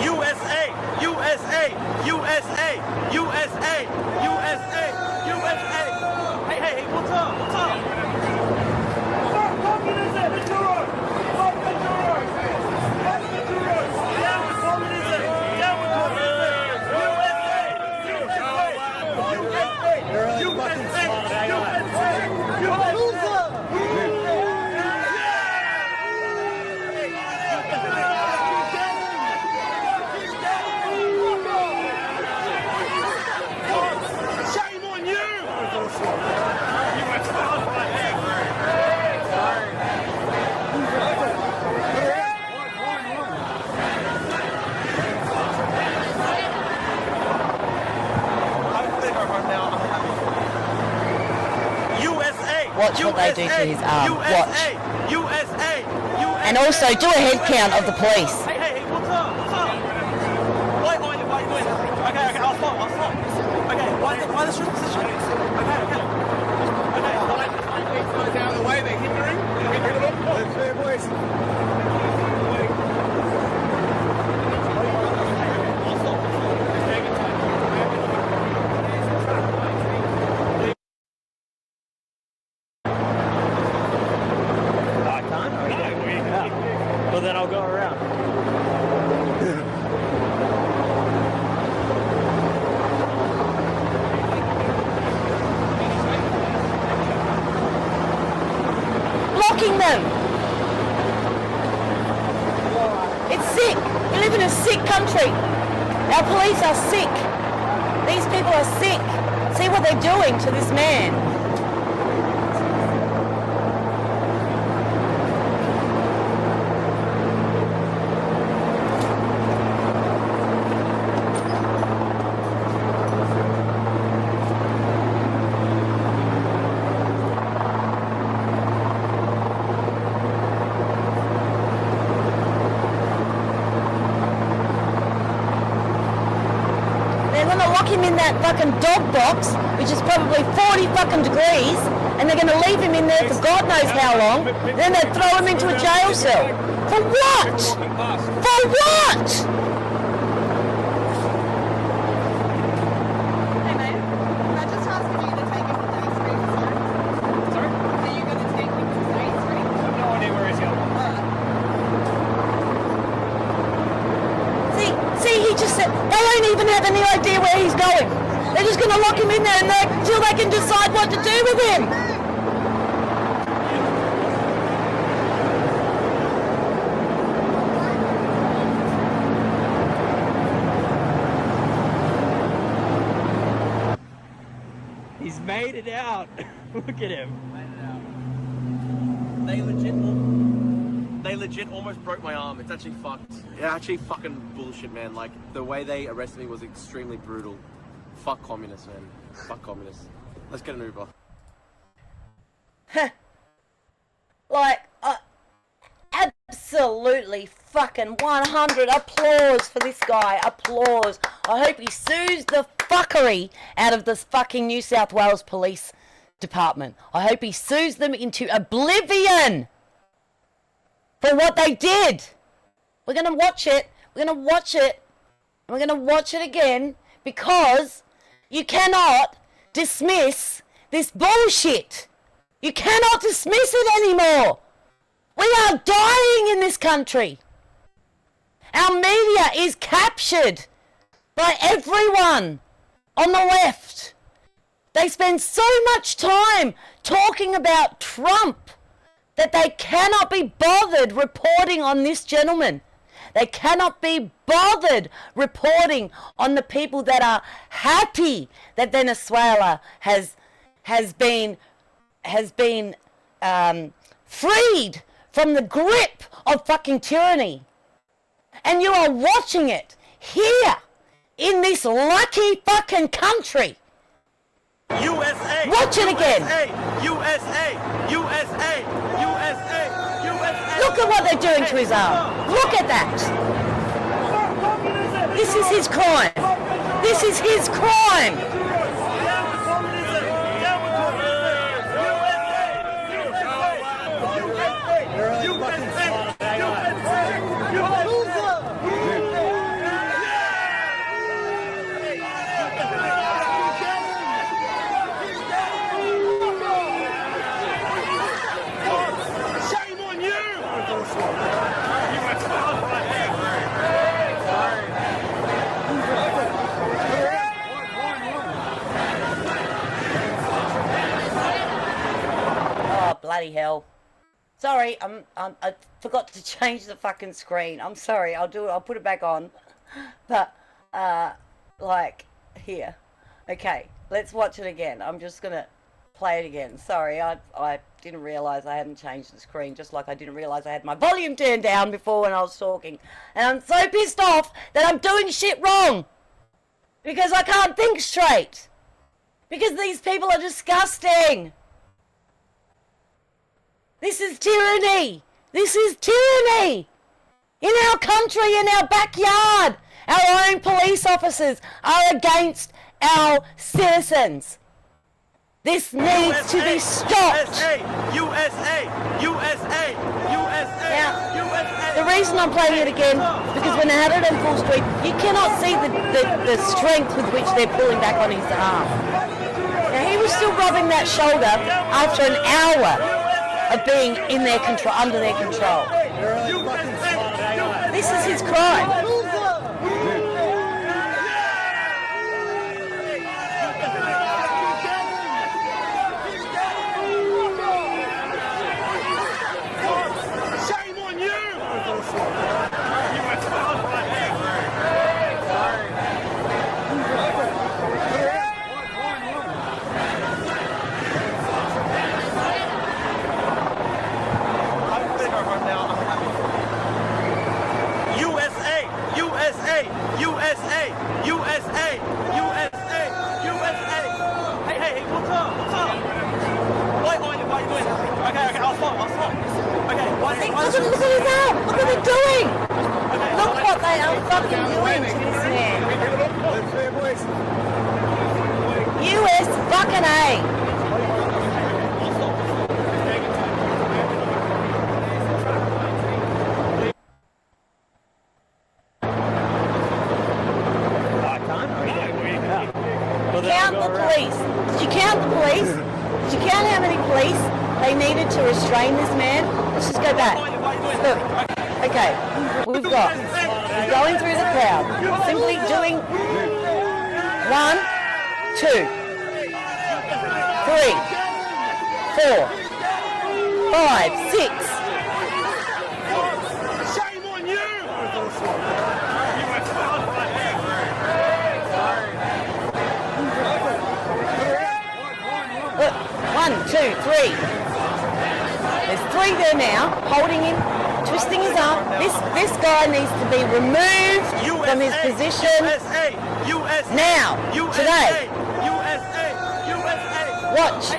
USA, USA, USA, USA, USA, USA. Hey, what's up? What's up? Fuck communism! Maduro! Fuck Maduro! Fuck Maduro! Down with communism! Down with communism! USA! Shame on you! Watch what they do to his arm. Watch. USA! And also do a head count of the police. Hey, what's up? What's up? Wait. Okay, I'll stop. Okay, why the street position? Okay. Guys out of the way, they're hindering. Let's clear, boys. Well, then I'll go around. Blocking them! It's sick! We live in a sick country! Our police are sick! These people are sick! See what they're doing to this man! Lock him in that fucking dog box, which is probably 40 fucking degrees, and they're going to leave him in there for God knows how long. Then they throw him into a jail cell. For what? For what? Hey mate, can I just ask if you're going to take him to Day Street? Sorry? Are you going to take him to Day Street? I have no idea where he's going. See, he just said, they don't even have any idea where he's going. They're just going to lock him in there until they can decide what to do with him. made it out. Look at him. They legit almost broke my arm. It's actually fucked. Yeah, actually fucking bullshit, man. Like, the way they arrested me was extremely brutal. Fuck communists, man. Fuck communists. Let's get an Uber. Like, absolutely fucking 100 applause for this guy. Applause. I hope he sues the fuckery out of this fucking New South Wales Police Department. I hope he sues them into oblivion for what they did. We're going to watch it. We're going to watch it. And we're going to watch it again because you cannot dismiss this bullshit. You cannot dismiss it anymore. We are dying in this country. Our media is captured by everyone on the left. They spend so much time talking about Trump that they cannot be bothered reporting on this gentleman. They cannot be bothered reporting on the people that are happy that Venezuela has been freed from the grip of fucking tyranny. And you are watching it here in this lucky fucking country. USA! Watch it again. USA! USA! USA! USA! Look at what they're doing to his arm. Look at that. This is his crime. This is his crime. Bloody hell. Sorry, I forgot to change the fucking screen. I'm sorry, I'll do it, I'll put it back on. But, like, here. Okay, let's watch it again. I'm just gonna play it again. Sorry, I didn't realise I hadn't changed the screen, just like I didn't realise I had my volume turned down before when I was talking. And I'm so pissed off that I'm doing shit wrong. Because I can't think straight. Because these people are disgusting. This is tyranny. This is tyranny. In our country, in our backyard, our own police officers are against our citizens. This needs to be stopped. USA! USA! USA! Now, USA! the reason I'm playing it again is because when I had it on full screen, you cannot see the strength with which they're pulling back on his arm. Now, he was still rubbing that shoulder after an hour of being in their control, under their control. This is his crime. Shame on you! USA! USA! USA! USA! Hey, what's up? Why are you doing? Okay, I'll stop. Okay, Look at his arm! Look what they're doing! Look what they are fucking doing to this man. US fucking A! Count the police. Did you count the police? Did you count how many police they needed to restrain this man? Let's just go back. Look. Okay. We're going through the crowd. Simply doing 1, 2, 3, 4, 5, 6. Shame on you! 1, 2, 3. There's 3 there now, holding him, twisting his arm. This guy needs to be removed from his position. Now, today. Watch.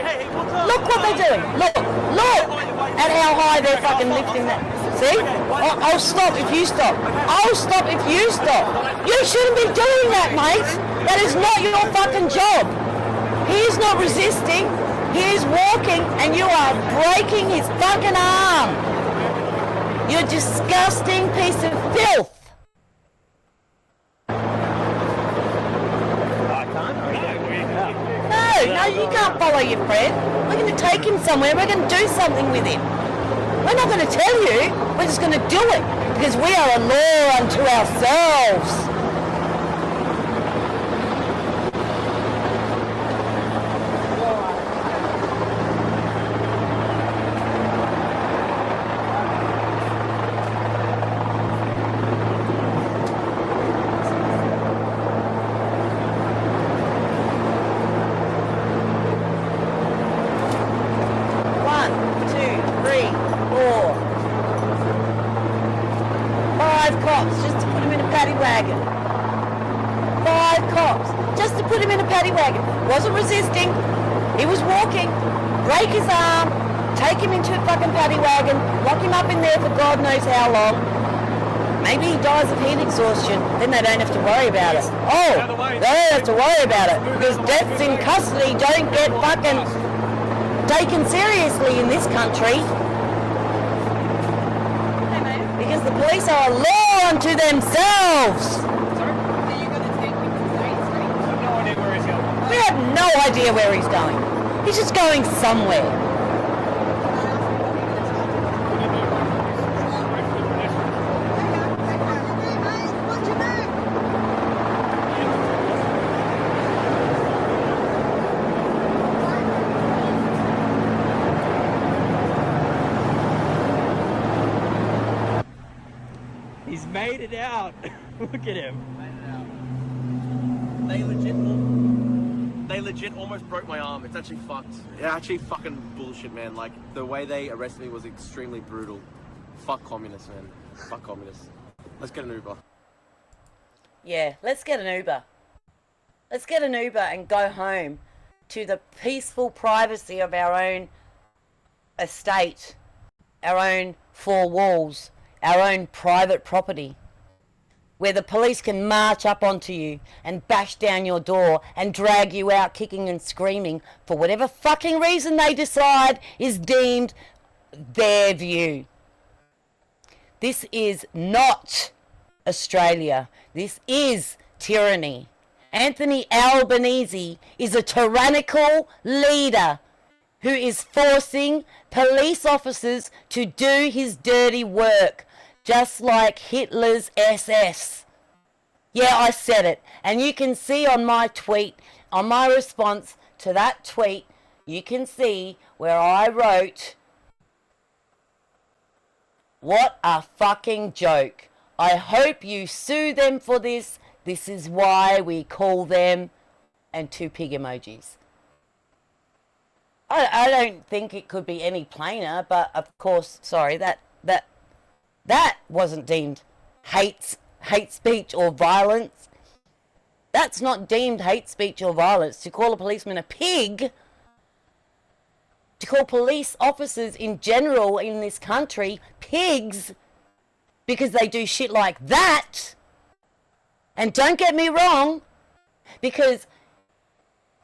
Look what they're doing. Look at how high they're fucking lifting that. See? I'll stop if you stop. I'll stop if you stop. You shouldn't be doing that, mate. That is not your fucking job. He is not resisting. He is walking and you are breaking his fucking arm. You disgusting piece of filth. No, you can't follow your friend. We're going to take him somewhere. We're going to do something with him. We're not going to tell you. We're just going to do it because we are a law unto ourselves. Wasn't resisting. He was walking. Break his arm. Take him into a fucking paddy wagon. Lock him up in there for God knows how long. Maybe he dies of heat exhaustion. Then they don't have to worry about it. Oh, they don't have to worry about it because deaths in custody don't get fucking taken seriously in this country. Because the police are a law unto themselves. We have no idea where he's going. He's just going somewhere. He's made it out. Look at him. They legit almost broke my arm. It's actually fucked. Yeah, actually fucking bullshit, man. Like, the way they arrested me was extremely brutal. Fuck communists, man. Fuck communists. Let's get an Uber. Yeah, let's get an Uber. Let's get an Uber and go home to the peaceful privacy of our own estate, our own 4 walls, our own private property, where the police can march up onto you and bash down your door and drag you out kicking and screaming for whatever fucking reason they decide is deemed their view. This is not Australia. This is tyranny. Anthony Albanese is a tyrannical leader who is forcing police officers to do his dirty work. Just like Hitler's SS. Yeah, I said it. And you can see on my tweet, on my response to that tweet, you can see where I wrote, what a fucking joke. I hope you sue them for this. This is why we call them, and 2 pig emojis. I don't think it could be any plainer, but of course, sorry, that wasn't deemed hate speech or violence. That's not deemed hate speech or violence. To call a policeman a pig, to call police officers in general in this country pigs because they do shit like that. And don't get me wrong, because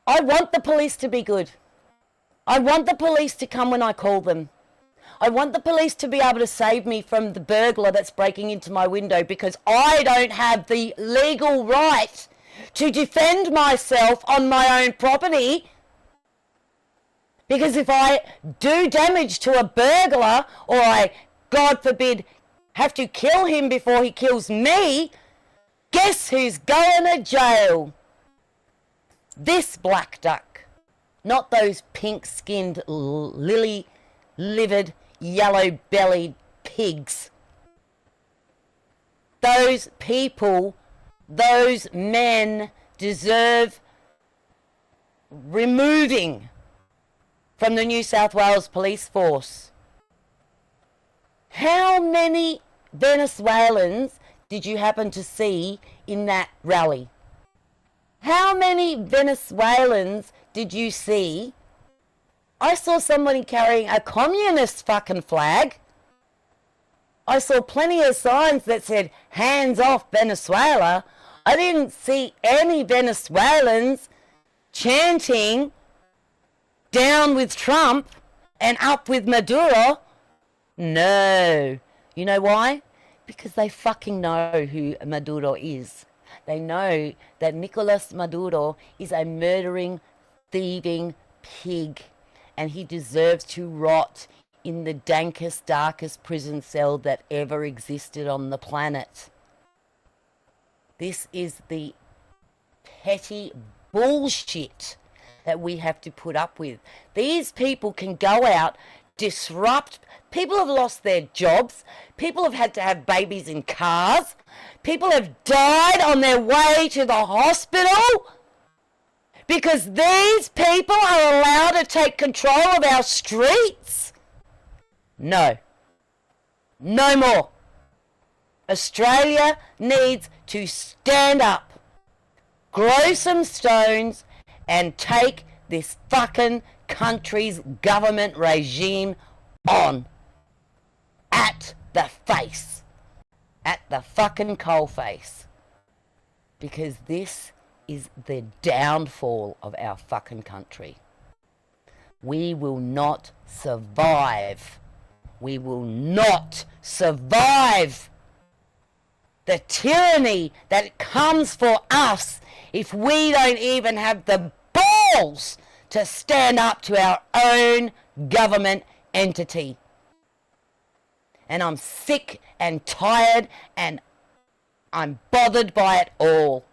I want the police to be good. I want the police to come when I call them. I want the police to be able to save me from the burglar that's breaking into my window because I don't have the legal right to defend myself on my own property. Because if I do damage to a burglar or I, God forbid, have to kill him before he kills me, guess who's going to jail? This black duck, not those pink-skinned, lily-livered, yellow-bellied pigs. Those people, those men deserve removing from the New South Wales Police Force. How many Venezuelans did you happen to see in that rally? How many Venezuelans did you see? I saw somebody carrying a communist fucking flag. I saw plenty of signs that said, hands off Venezuela. I didn't see any Venezuelans chanting, down with Trump and up with Maduro. No. You know why? Because they fucking know who Maduro is. They know that Nicolas Maduro is a murdering, thieving pig, and he deserves to rot in the dankest, darkest prison cell that ever existed on the planet. This is the petty bullshit that we have to put up with. These people can go out, disrupt. People have lost their jobs. People have had to have babies in cars. People have died on their way to the hospital because these people are allowed to take control of our streets. No. No more. Australia needs to stand up, grow some stones, and take this fucking country's government regime on. At the face. At the fucking coalface. Because this is the downfall of our fucking country. We will not survive. We will not survive the tyranny that comes for us if we don't even have the balls to stand up to our own government entity. And I'm sick and tired and I'm bothered by it all.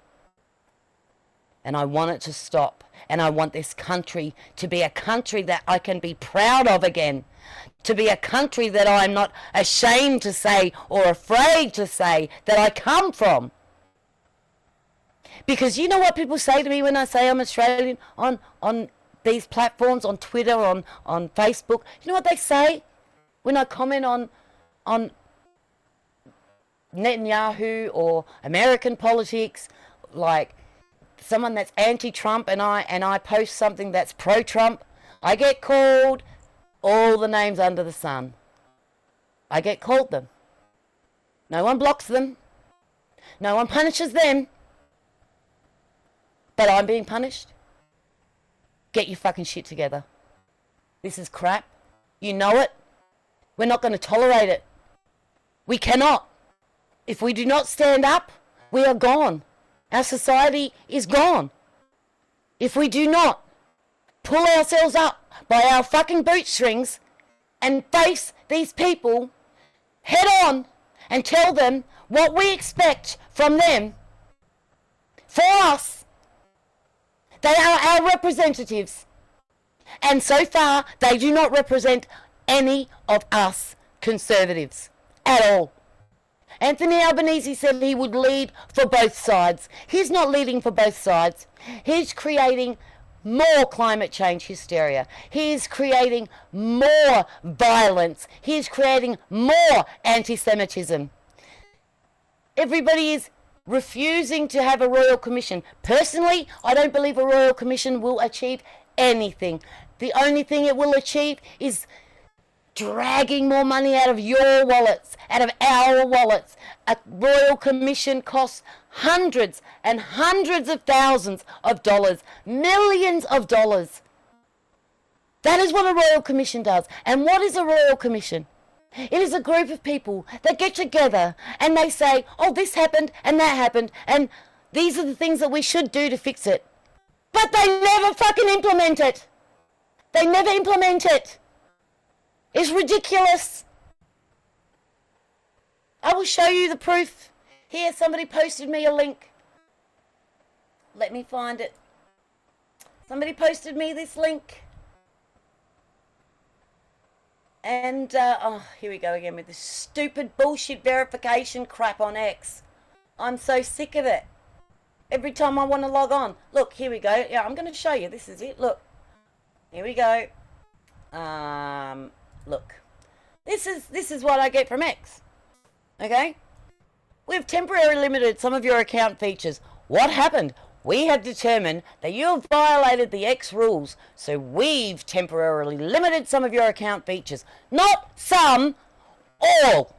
And I want it to stop. And I want this country to be a country that I can be proud of again. To be a country that I'm not ashamed to say or afraid to say that I come from. Because you know what people say to me when I say I'm Australian on these platforms, on Twitter, on Facebook? You know what they say when I comment on Netanyahu or American politics, like someone that's anti-Trump and I post something that's pro-Trump? I get called all the names under the sun. I get called them. No one blocks them. No one punishes them. But I'm being punished. Get your fucking shit together. This is crap. You know it. We're not going to tolerate it. We cannot. If we do not stand up, we are gone. Our society is gone. If we do not pull ourselves up by our fucking bootstrings and face these people head on and tell them what we expect from them, for us, they are our representatives. And so far, they do not represent any of us conservatives at all. Anthony Albanese said he would lead for both sides. He's not leading for both sides. He's creating more climate change hysteria. He's creating more violence. He's creating more anti-Semitism. Everybody is refusing to have a royal commission. Personally, I don't believe a royal commission will achieve anything. The only thing it will achieve is dragging more money out of your wallets, out of our wallets. A royal commission costs hundreds and hundreds of thousands of dollars, millions of dollars. That is what a royal commission does. And what is a royal commission? It is a group of people that get together and they say, oh, this happened and that happened and these are the things that we should do to fix it. But they never fucking implement it. They never implement it. It's ridiculous. I will show you the proof. Here, somebody posted me a link. Let me find it. Somebody posted me this link. And, oh, here we go again with this stupid bullshit verification crap on X. I'm so sick of it. Every time I want to log on. Look, here we go. Yeah, I'm going to show you. This is it. Look. Here we go. Look, this is what I get from X. Okay? We've temporarily limited some of your account features. What happened? We have determined that you have violated the X rules, so we've temporarily limited some of your account features. Not some, all.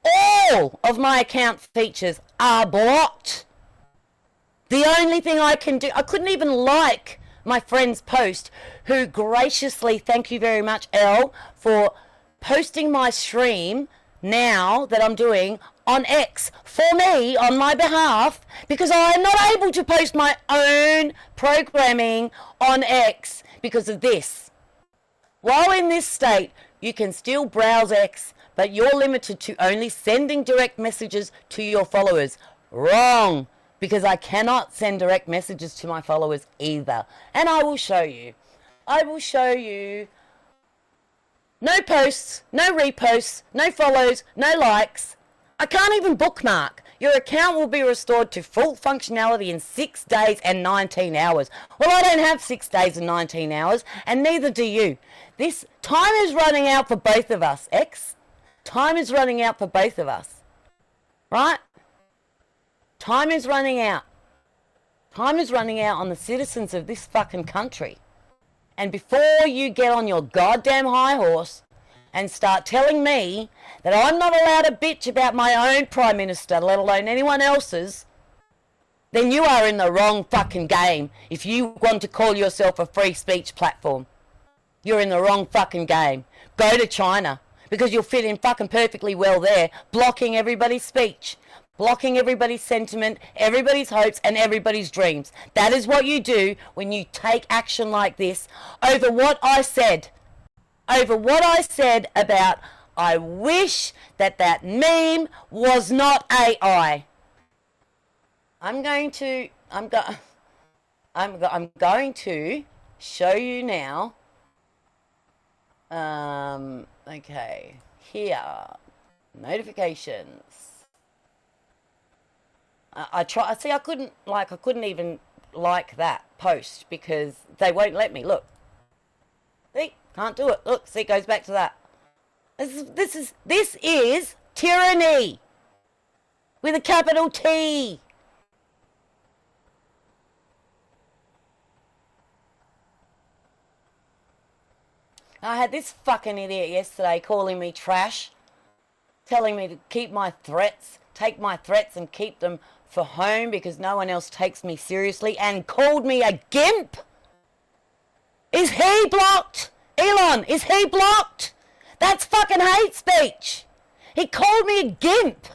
All of my account features are blocked. The only thing I can do, I couldn't even like my friend's post, who graciously, thank you very much, Elle, for posting my stream now that I'm doing on X for me on my behalf, because I am not able to post my own programming on X because of this. While in this state, you can still browse X, but you're limited to only sending direct messages to your followers. Wrong, because I cannot send direct messages to my followers either. And I will show you. I will show you. No posts, no reposts, no follows, no likes. I can't even bookmark. Your account will be restored to full functionality in 6 days and 19 hours. Well, I don't have 6 days and 19 hours, and neither do you. This time is running out for both of us, X. Time is running out for both of us. Right? Time is running out. Time is running out on the citizens of this fucking country. And before you get on your goddamn high horse and start telling me that I'm not allowed to bitch about my own Prime Minister, let alone anyone else's, then you are in the wrong fucking game if you want to call yourself a free speech platform. You're in the wrong fucking game. Go to China, because you'll fit in fucking perfectly well there, blocking everybody's speech, blocking everybody's sentiment, everybody's hopes, and everybody's dreams. That is what you do when you take action like this over what I said. Over what I said about, I wish that that meme was not AI. I'm going to show you now. Okay, here, notifications. I couldn't even like that post because they won't let me. Look, see, can't do it. Look, see, it goes back to that. This is tyranny with a capital T. I had this fucking idiot yesterday calling me trash, telling me to keep my threats, take my threats and keep them for home because no one else takes me seriously, and called me a gimp. Is he blocked? Elon, is he blocked? That's fucking hate speech. He called me a gimp.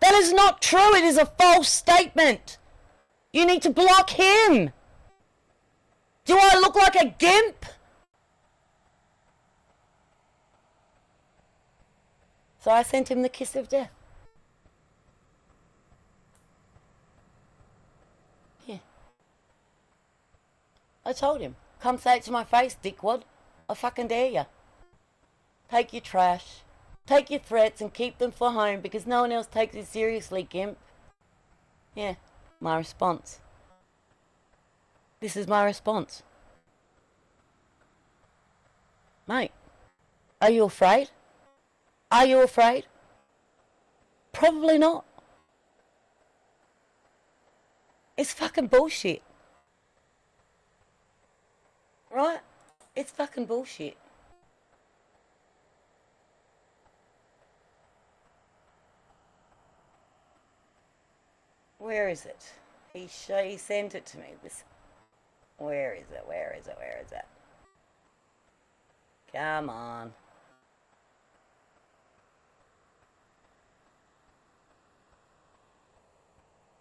That is not true. It is a false statement. You need to block him. Do I look like a gimp? So I sent him the kiss of death. Yeah. I told him, come say it to my face, dickwad. I fucking dare you. Take your trash, take your threats and keep them for home because no one else takes you seriously, gimp. Yeah, my response. This is my response. Mate, are you afraid? Are you afraid? Probably not. It's fucking bullshit. Right? It's fucking bullshit. Where is it? He sent it to me. Where is it? Where is it? Where is it? Come on.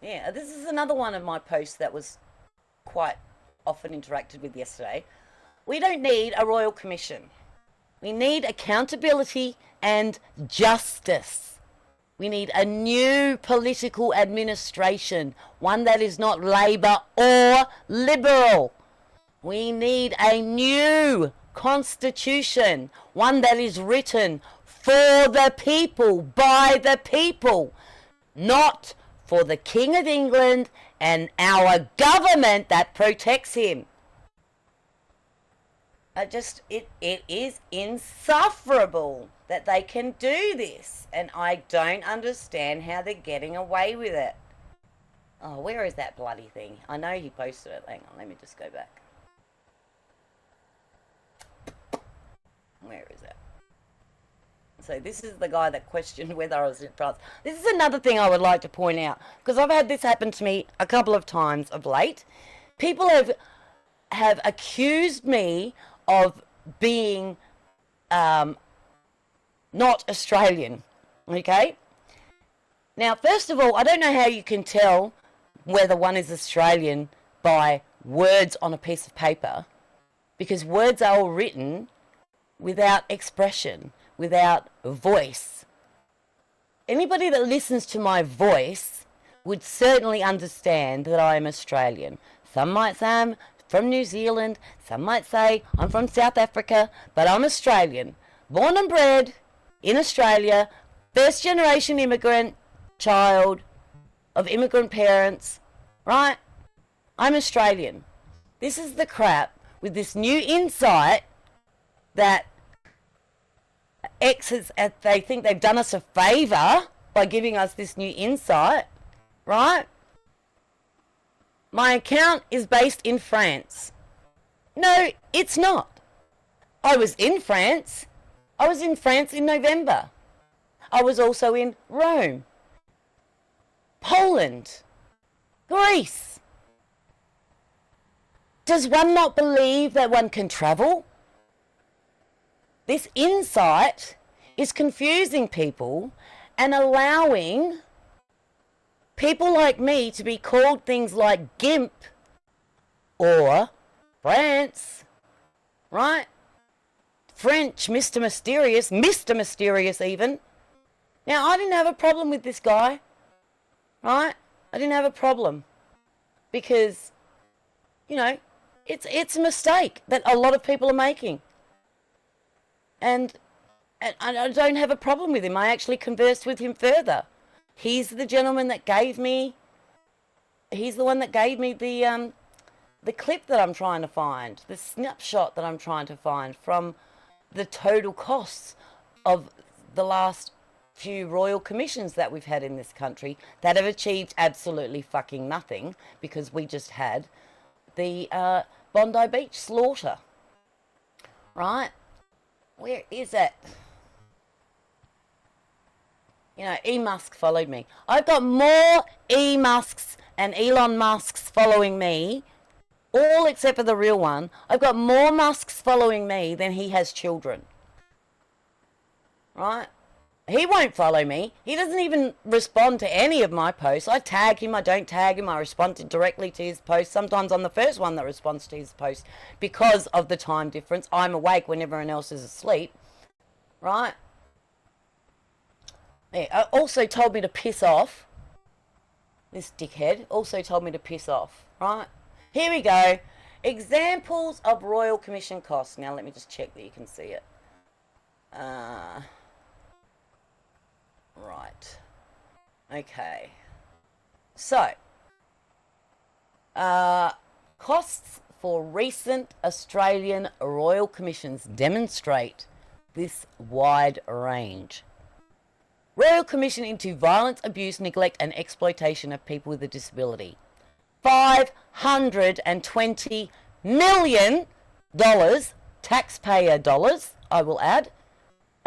Yeah, this is another one of my posts that was quite often interacted with yesterday. We don't need a royal commission. We need accountability and justice. We need a new political administration, one that is not Labour or Liberal. We need a new constitution, one that is written for the people, by the people, not for the King of England and our government that protects him. It is insufferable that they can do this, and I don't understand how they're getting away with it. Oh, where is that bloody thing? I know he posted it. Hang on, let me just go back. Where is it? So this is the guy that questioned whether I was in France. This is another thing I would like to point out, because I've had this happen to me a couple of times of late. People have accused me of being not Australian, okay? Now, first of all, I don't know how you can tell whether one is Australian by words on a piece of paper, because words are all written without expression, without voice. Anybody that listens to my voice would certainly understand that I am Australian. Some might say I'm from New Zealand, some might say I'm from South Africa, but I'm Australian. Born and bred in Australia, first generation immigrant, child of immigrant parents, right? I'm Australian. This is the crap with this new insight that they think they've done us a favour by giving us this new insight, right? My account is based in France. No, it's not. I was in France. I was in France in November. I was also in Rome, Poland, Greece. Does one not believe that one can travel? This insight is confusing people and allowing people like me to be called things like gimp or France, right? French, Mr. Mysterious even. Now, I didn't have a problem with this guy, right? I didn't have a problem because, you know, it's a mistake that a lot of people are making. And I don't have a problem with him. I actually conversed with him further. He's the gentleman that gave me, he's the one that gave me the clip that I'm trying to find, the snapshot that I'm trying to find from the total costs of the last few royal commissions that we've had in this country that have achieved absolutely fucking nothing, because we just had the Bondi Beach slaughter, right? Where is it? You know, Musk followed me. I've got more Musks and Elon Musks following me, all except for the real one. I've got more Musks following me than he has children. Right? He won't follow me. He doesn't even respond to any of my posts. I tag him, I don't tag him, I respond directly to his post. Sometimes I'm the first one that responds to his post because of the time difference. I'm awake when everyone else is asleep. Right? Yeah, also told me to piss off. This dickhead also told me to piss off. Right? Here we go. Examples of Royal Commission costs. Now let me just check that you can see it. Right. Okay. So, costs for recent Australian Royal Commissions demonstrate this wide range. Royal Commission into Violence, Abuse, Neglect and Exploitation of People with a Disability. $520 million, taxpayer dollars, I will add,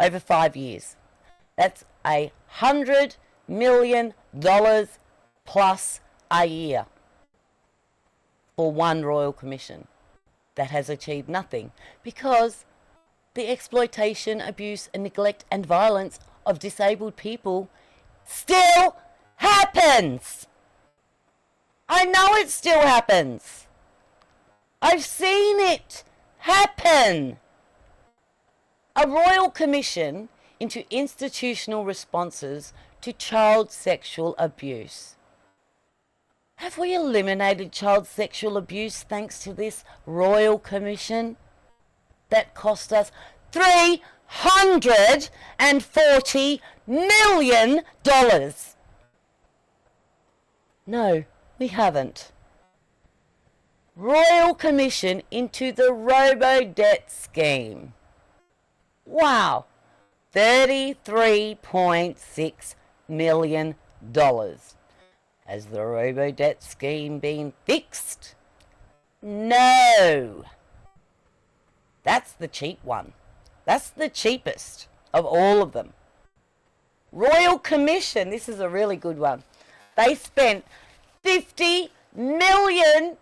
over 5 years. That's $100 million plus a year for one Royal Commission that has achieved nothing, because the exploitation, abuse and neglect and violence of disabled people still happens. I know it still happens. I've seen it happen. A Royal Commission into institutional responses to child sexual abuse. Have we eliminated child sexual abuse thanks to this Royal Commission that cost us $340 million? No, we haven't. Royal Commission into the robo-debt scheme. Wow. $33.6 million. Has the robo-debt scheme been fixed? No. That's the cheap one. That's the cheapest of all of them. Royal Commission, this is a really good one. They spent 50 million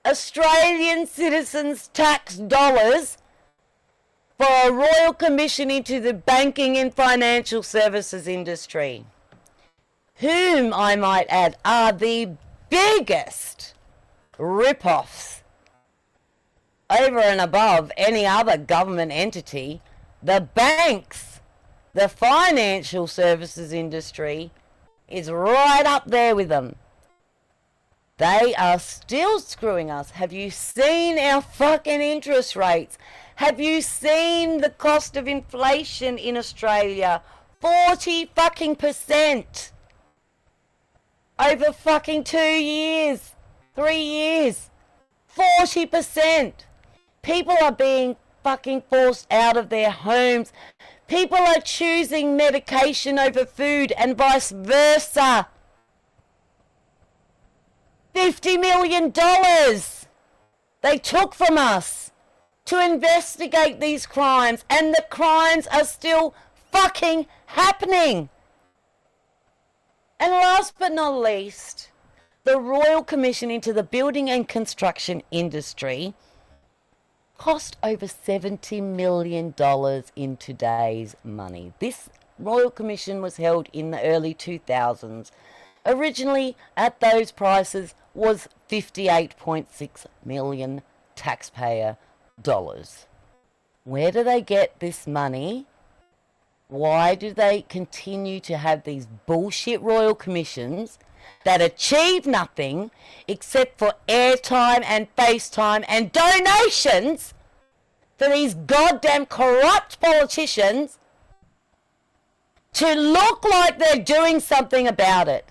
Australian citizens' tax dollars for a Royal Commission into the banking and financial services industry, whom, I might add, are the biggest rip-offs over and above any other government entity. The banks, the financial services industry is right up there with them. They are still screwing us. Have you seen our fucking interest rates? Have you seen the cost of inflation in Australia? 40 fucking %. Over fucking 2 years, 3 years. 40%. People are being fucking forced out of their homes. People are choosing medication over food and vice versa. $50 million they took from us to investigate these crimes, and the crimes are still fucking happening. And last but not least, the Royal Commission into the building and construction industry cost over $70 million in today's money. This Royal Commission was held in the early 2000s. Originally, at those prices, was $58.6 million taxpayer dollars. Where do they get this money? Why do they continue to have these bullshit Royal Commissions that achieve nothing except for airtime and FaceTime and donations for these goddamn corrupt politicians to look like they're doing something about it?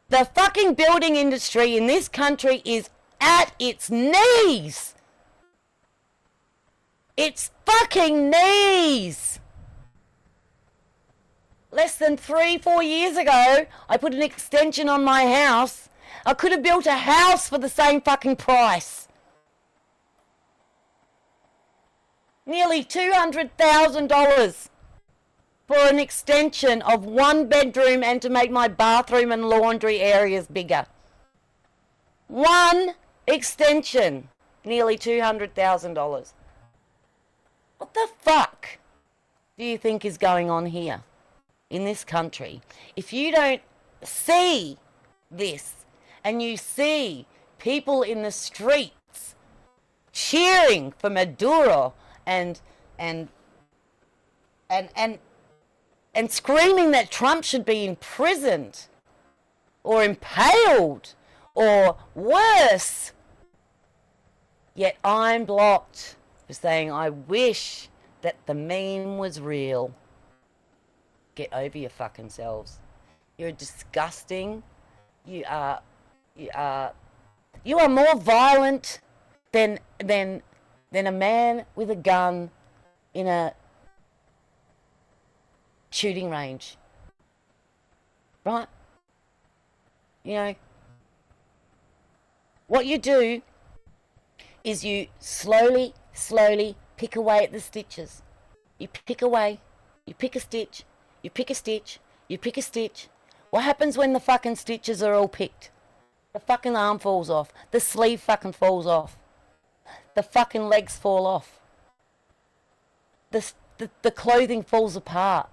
The fucking building industry in this country is at its knees. Its fucking knees. Less than 3-4 years ago, I put an extension on my house. I could have built a house for the same fucking price. Nearly $200,000 for an extension of 1 bedroom and to make my bathroom and laundry areas bigger. One extension, nearly $200,000. What the fuck do you think is going on here in this country? If you don't see this, and you see people in the streets cheering for Maduro and screaming that Trump should be imprisoned or impaled or worse, yet I'm blocked for saying I wish that the meme was real. Get over your fucking selves. You're disgusting. You are more violent than a man with a gun in a shooting range. Right? You know, what you do is you slowly pick away at the stitches. You pick away, you pick a stitch, you pick a stitch, you pick a stitch. What happens when the fucking stitches are all picked? The fucking arm falls off. The sleeve fucking falls off. The fucking legs fall off. The clothing falls apart.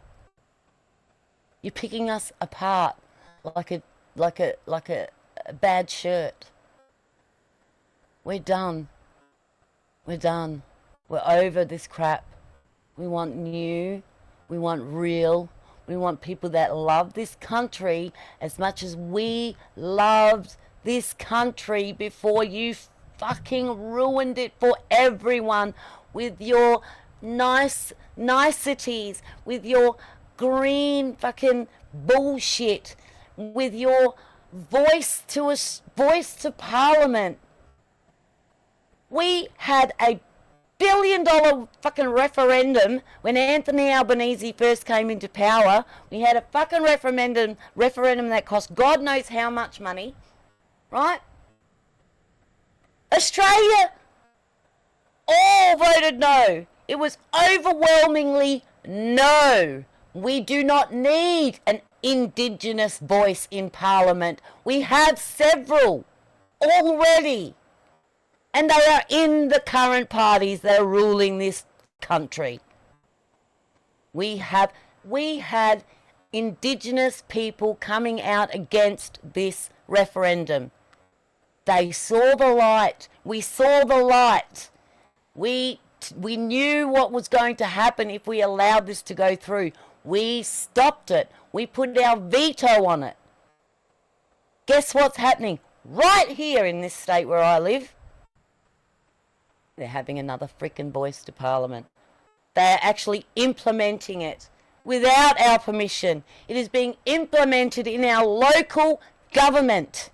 You're picking us apart like a bad shirt. We're done. We're done. We're over this crap. We want new. We want real. We want people that love this country as much as we loved this country before you fucking ruined it for everyone with your niceties, with your green fucking bullshit, with your voice to parliament. We had a $1 billion fucking referendum when Anthony Albanese first came into power. We had a fucking referendum that cost God knows how much money, right? Australia all voted no. It was overwhelmingly no. We do not need an Indigenous voice in Parliament. We have several already. And they are in the current parties that are ruling this country. We had Indigenous people coming out against this referendum. They saw the light. We saw the light. We knew what was going to happen if we allowed this to go through. We stopped it. We put our veto on it. Guess what's happening? Right here in this state where I live, they're having another frickin' voice to Parliament. They're actually implementing it without our permission. It is being implemented in our local government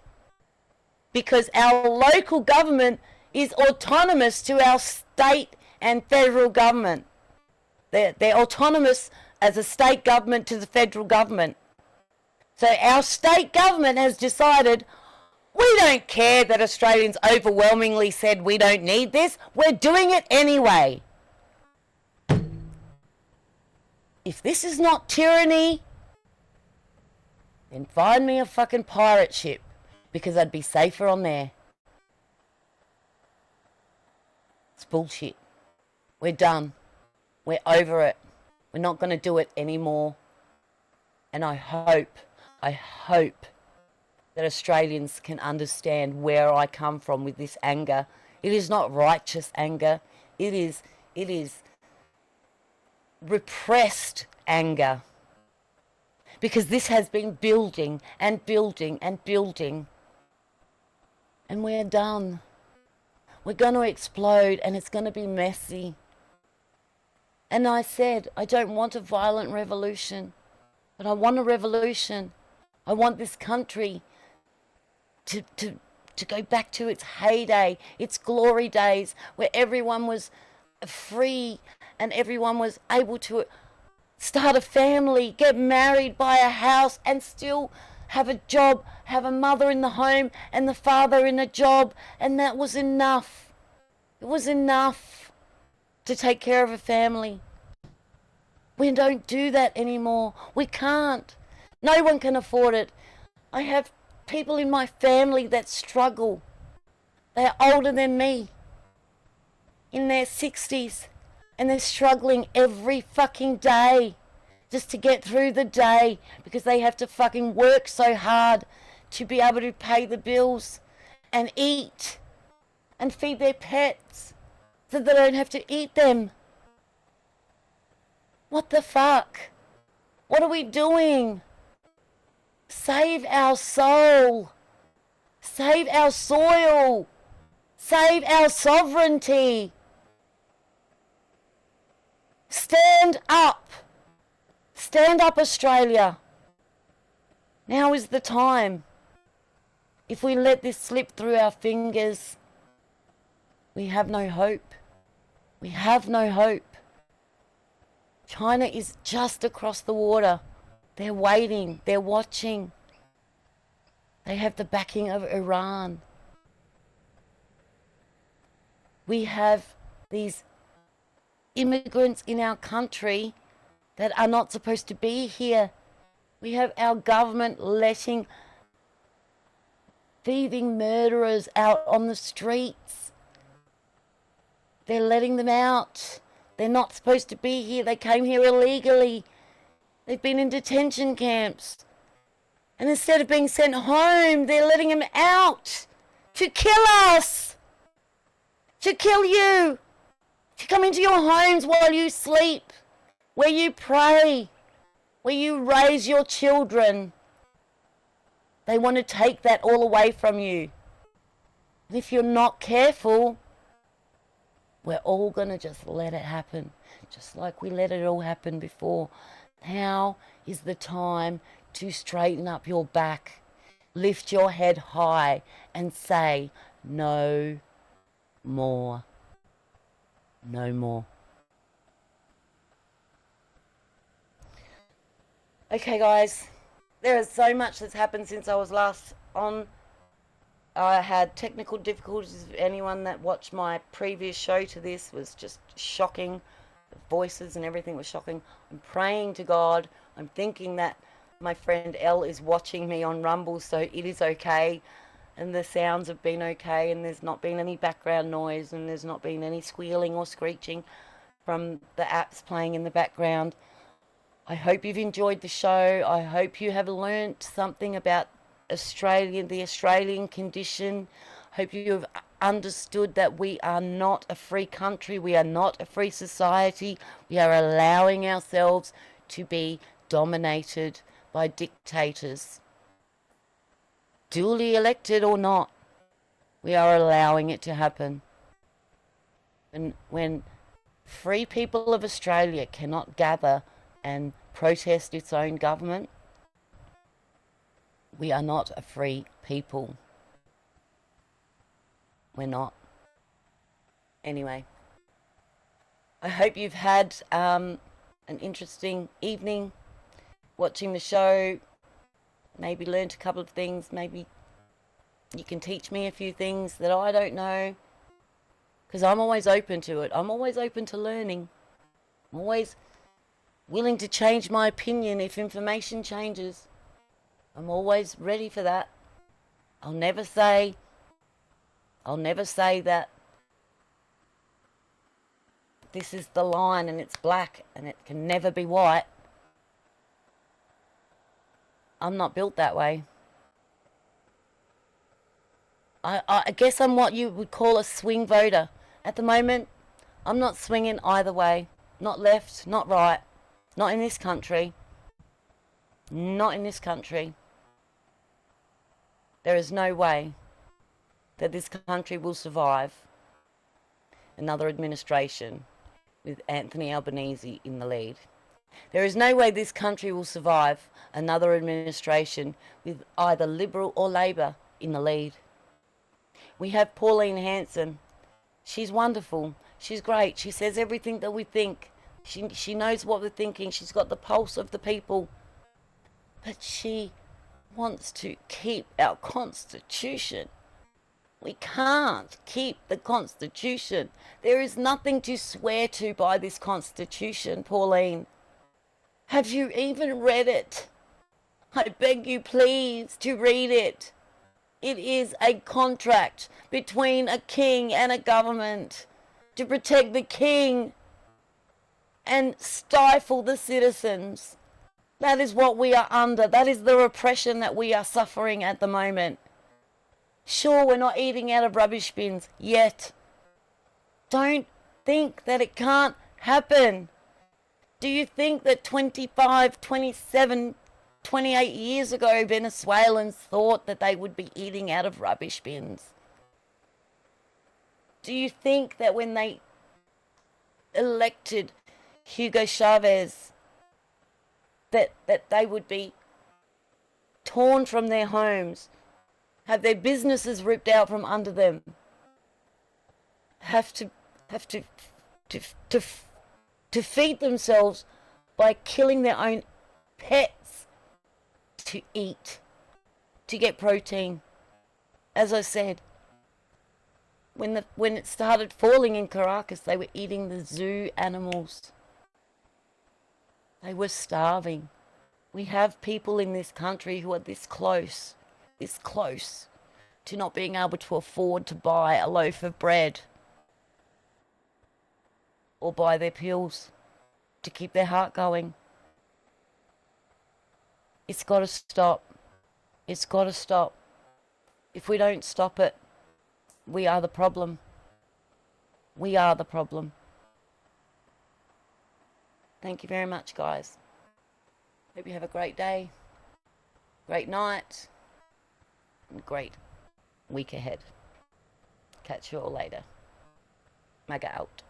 because our local government is autonomous to our state and federal government. They're autonomous as a state government to the federal government. So our state government has decided, we don't care that Australians overwhelmingly said we don't need this. We're doing it anyway. If this is not tyranny, then find me a fucking pirate ship because I'd be safer on there. It's bullshit. We're done. We're over it. We're not going to do it anymore. And I hope that Australians can understand where I come from with this anger. It is not righteous anger. It is repressed anger. Because this has been building and building and building. And we're done. We're going to explode and it's going to be messy. And I said, I don't want a violent revolution, but I want a revolution. I want this country to go back to its heyday, its glory days, where everyone was free and everyone was able to start a family, get married, buy a house, and still have a job, have a mother in the home and the father in a job, and that was enough. It was enough to take care of a family. We don't do that anymore. We can't. No one can afford it. I have people in my family that struggle. They're older than me, in their 60s, and they're struggling every fucking day just to get through the day because they have to fucking work so hard to be able to pay the bills and eat and feed their pets so they don't have to eat them. What the fuck? What are we doing? Save our soul. Save our soil. Save our sovereignty. Stand up. Stand up, Australia. Now is the time. If we let this slip through our fingers, we have no hope. We have no hope. China is just across the water. They're waiting. They're watching. They have the backing of Iran. We have these immigrants in our country that are not supposed to be here. We have our government letting thieving murderers out on the streets. They're letting them out. They're not supposed to be here. They came here illegally. They've been in detention camps. And instead of being sent home, they're letting them out to kill us, to kill you, to come into your homes while you sleep, where you pray, where you raise your children. They want to take that all away from you. And if you're not careful, we're all going to just let it happen, just like we let it all happen before. Now is the time to straighten up your back, lift your head high and say, no, more. No more. Okay, guys. There is so much that's happened since I was last on. I had technical difficulties. Anyone that watched my previous show to this was just shocking. The voices and everything was shocking. I'm praying to God. I'm thinking that my friend Elle is watching me on Rumble, so it is okay. And the sounds have been okay, and there's not been any background noise, and there's not been any squealing or screeching from the apps playing in the background. I hope you've enjoyed the show. I hope you have learnt something about Australia, the Australian condition. Hope you have understood that we are not a free country. We are not a free society. We are allowing ourselves to be dominated by dictators. Duly elected or not, we are allowing it to happen. And when free people of Australia cannot gather and protest its own government, we are not a free people. We're not. Anyway, I hope you've had an interesting evening watching the show. Maybe learnt a couple of things. Maybe you can teach me a few things that I don't know. Because I'm always open to it. I'm always open to learning. I'm always willing to change my opinion if information changes. I'm always ready for that. I'll never say that this is the line and it's black and it can never be white. I'm not built that way. I guess I'm what you would call a swing voter. At the moment, I'm not swinging either way. Not left, not right. Not in this country. Not in this country. There is no way that this country will survive another administration with Anthony Albanese in the lead. There is no way this country will survive another administration with either Liberal or Labor in the lead. We have Pauline Hanson. She's wonderful. She's great. She says everything that we think. She knows what we're thinking. She's got the pulse of the people. But she wants to keep our Constitution. We can't keep the Constitution. There is nothing to swear to by this Constitution, Pauline. Have you even read it? I beg you please to read it. It is a contract between a king and a government to protect the king and stifle the citizens. That is what we are under. That is the repression that we are suffering at the moment. Sure, we're not eating out of rubbish bins yet. Don't think that it can't happen. Do you think that 25, 27, 28 years ago, Venezuelans thought that they would be eating out of rubbish bins? Do you think that when they elected Hugo Chavez, that they would be torn from their homes, have their businesses ripped out from under them, have to feed themselves by killing their own pets to eat, to get protein? As I said, when it started falling in Caracas, they were eating the zoo animals. They were starving. We have people in this country who are this close to not being able to afford to buy a loaf of bread or buy their pills to keep their heart going. It's got to stop. It's got to stop. If we don't stop it, we are the problem. We are the problem. Thank you very much, guys. Hope you have a great day, great night, and great week ahead. Catch you all later. Maga out.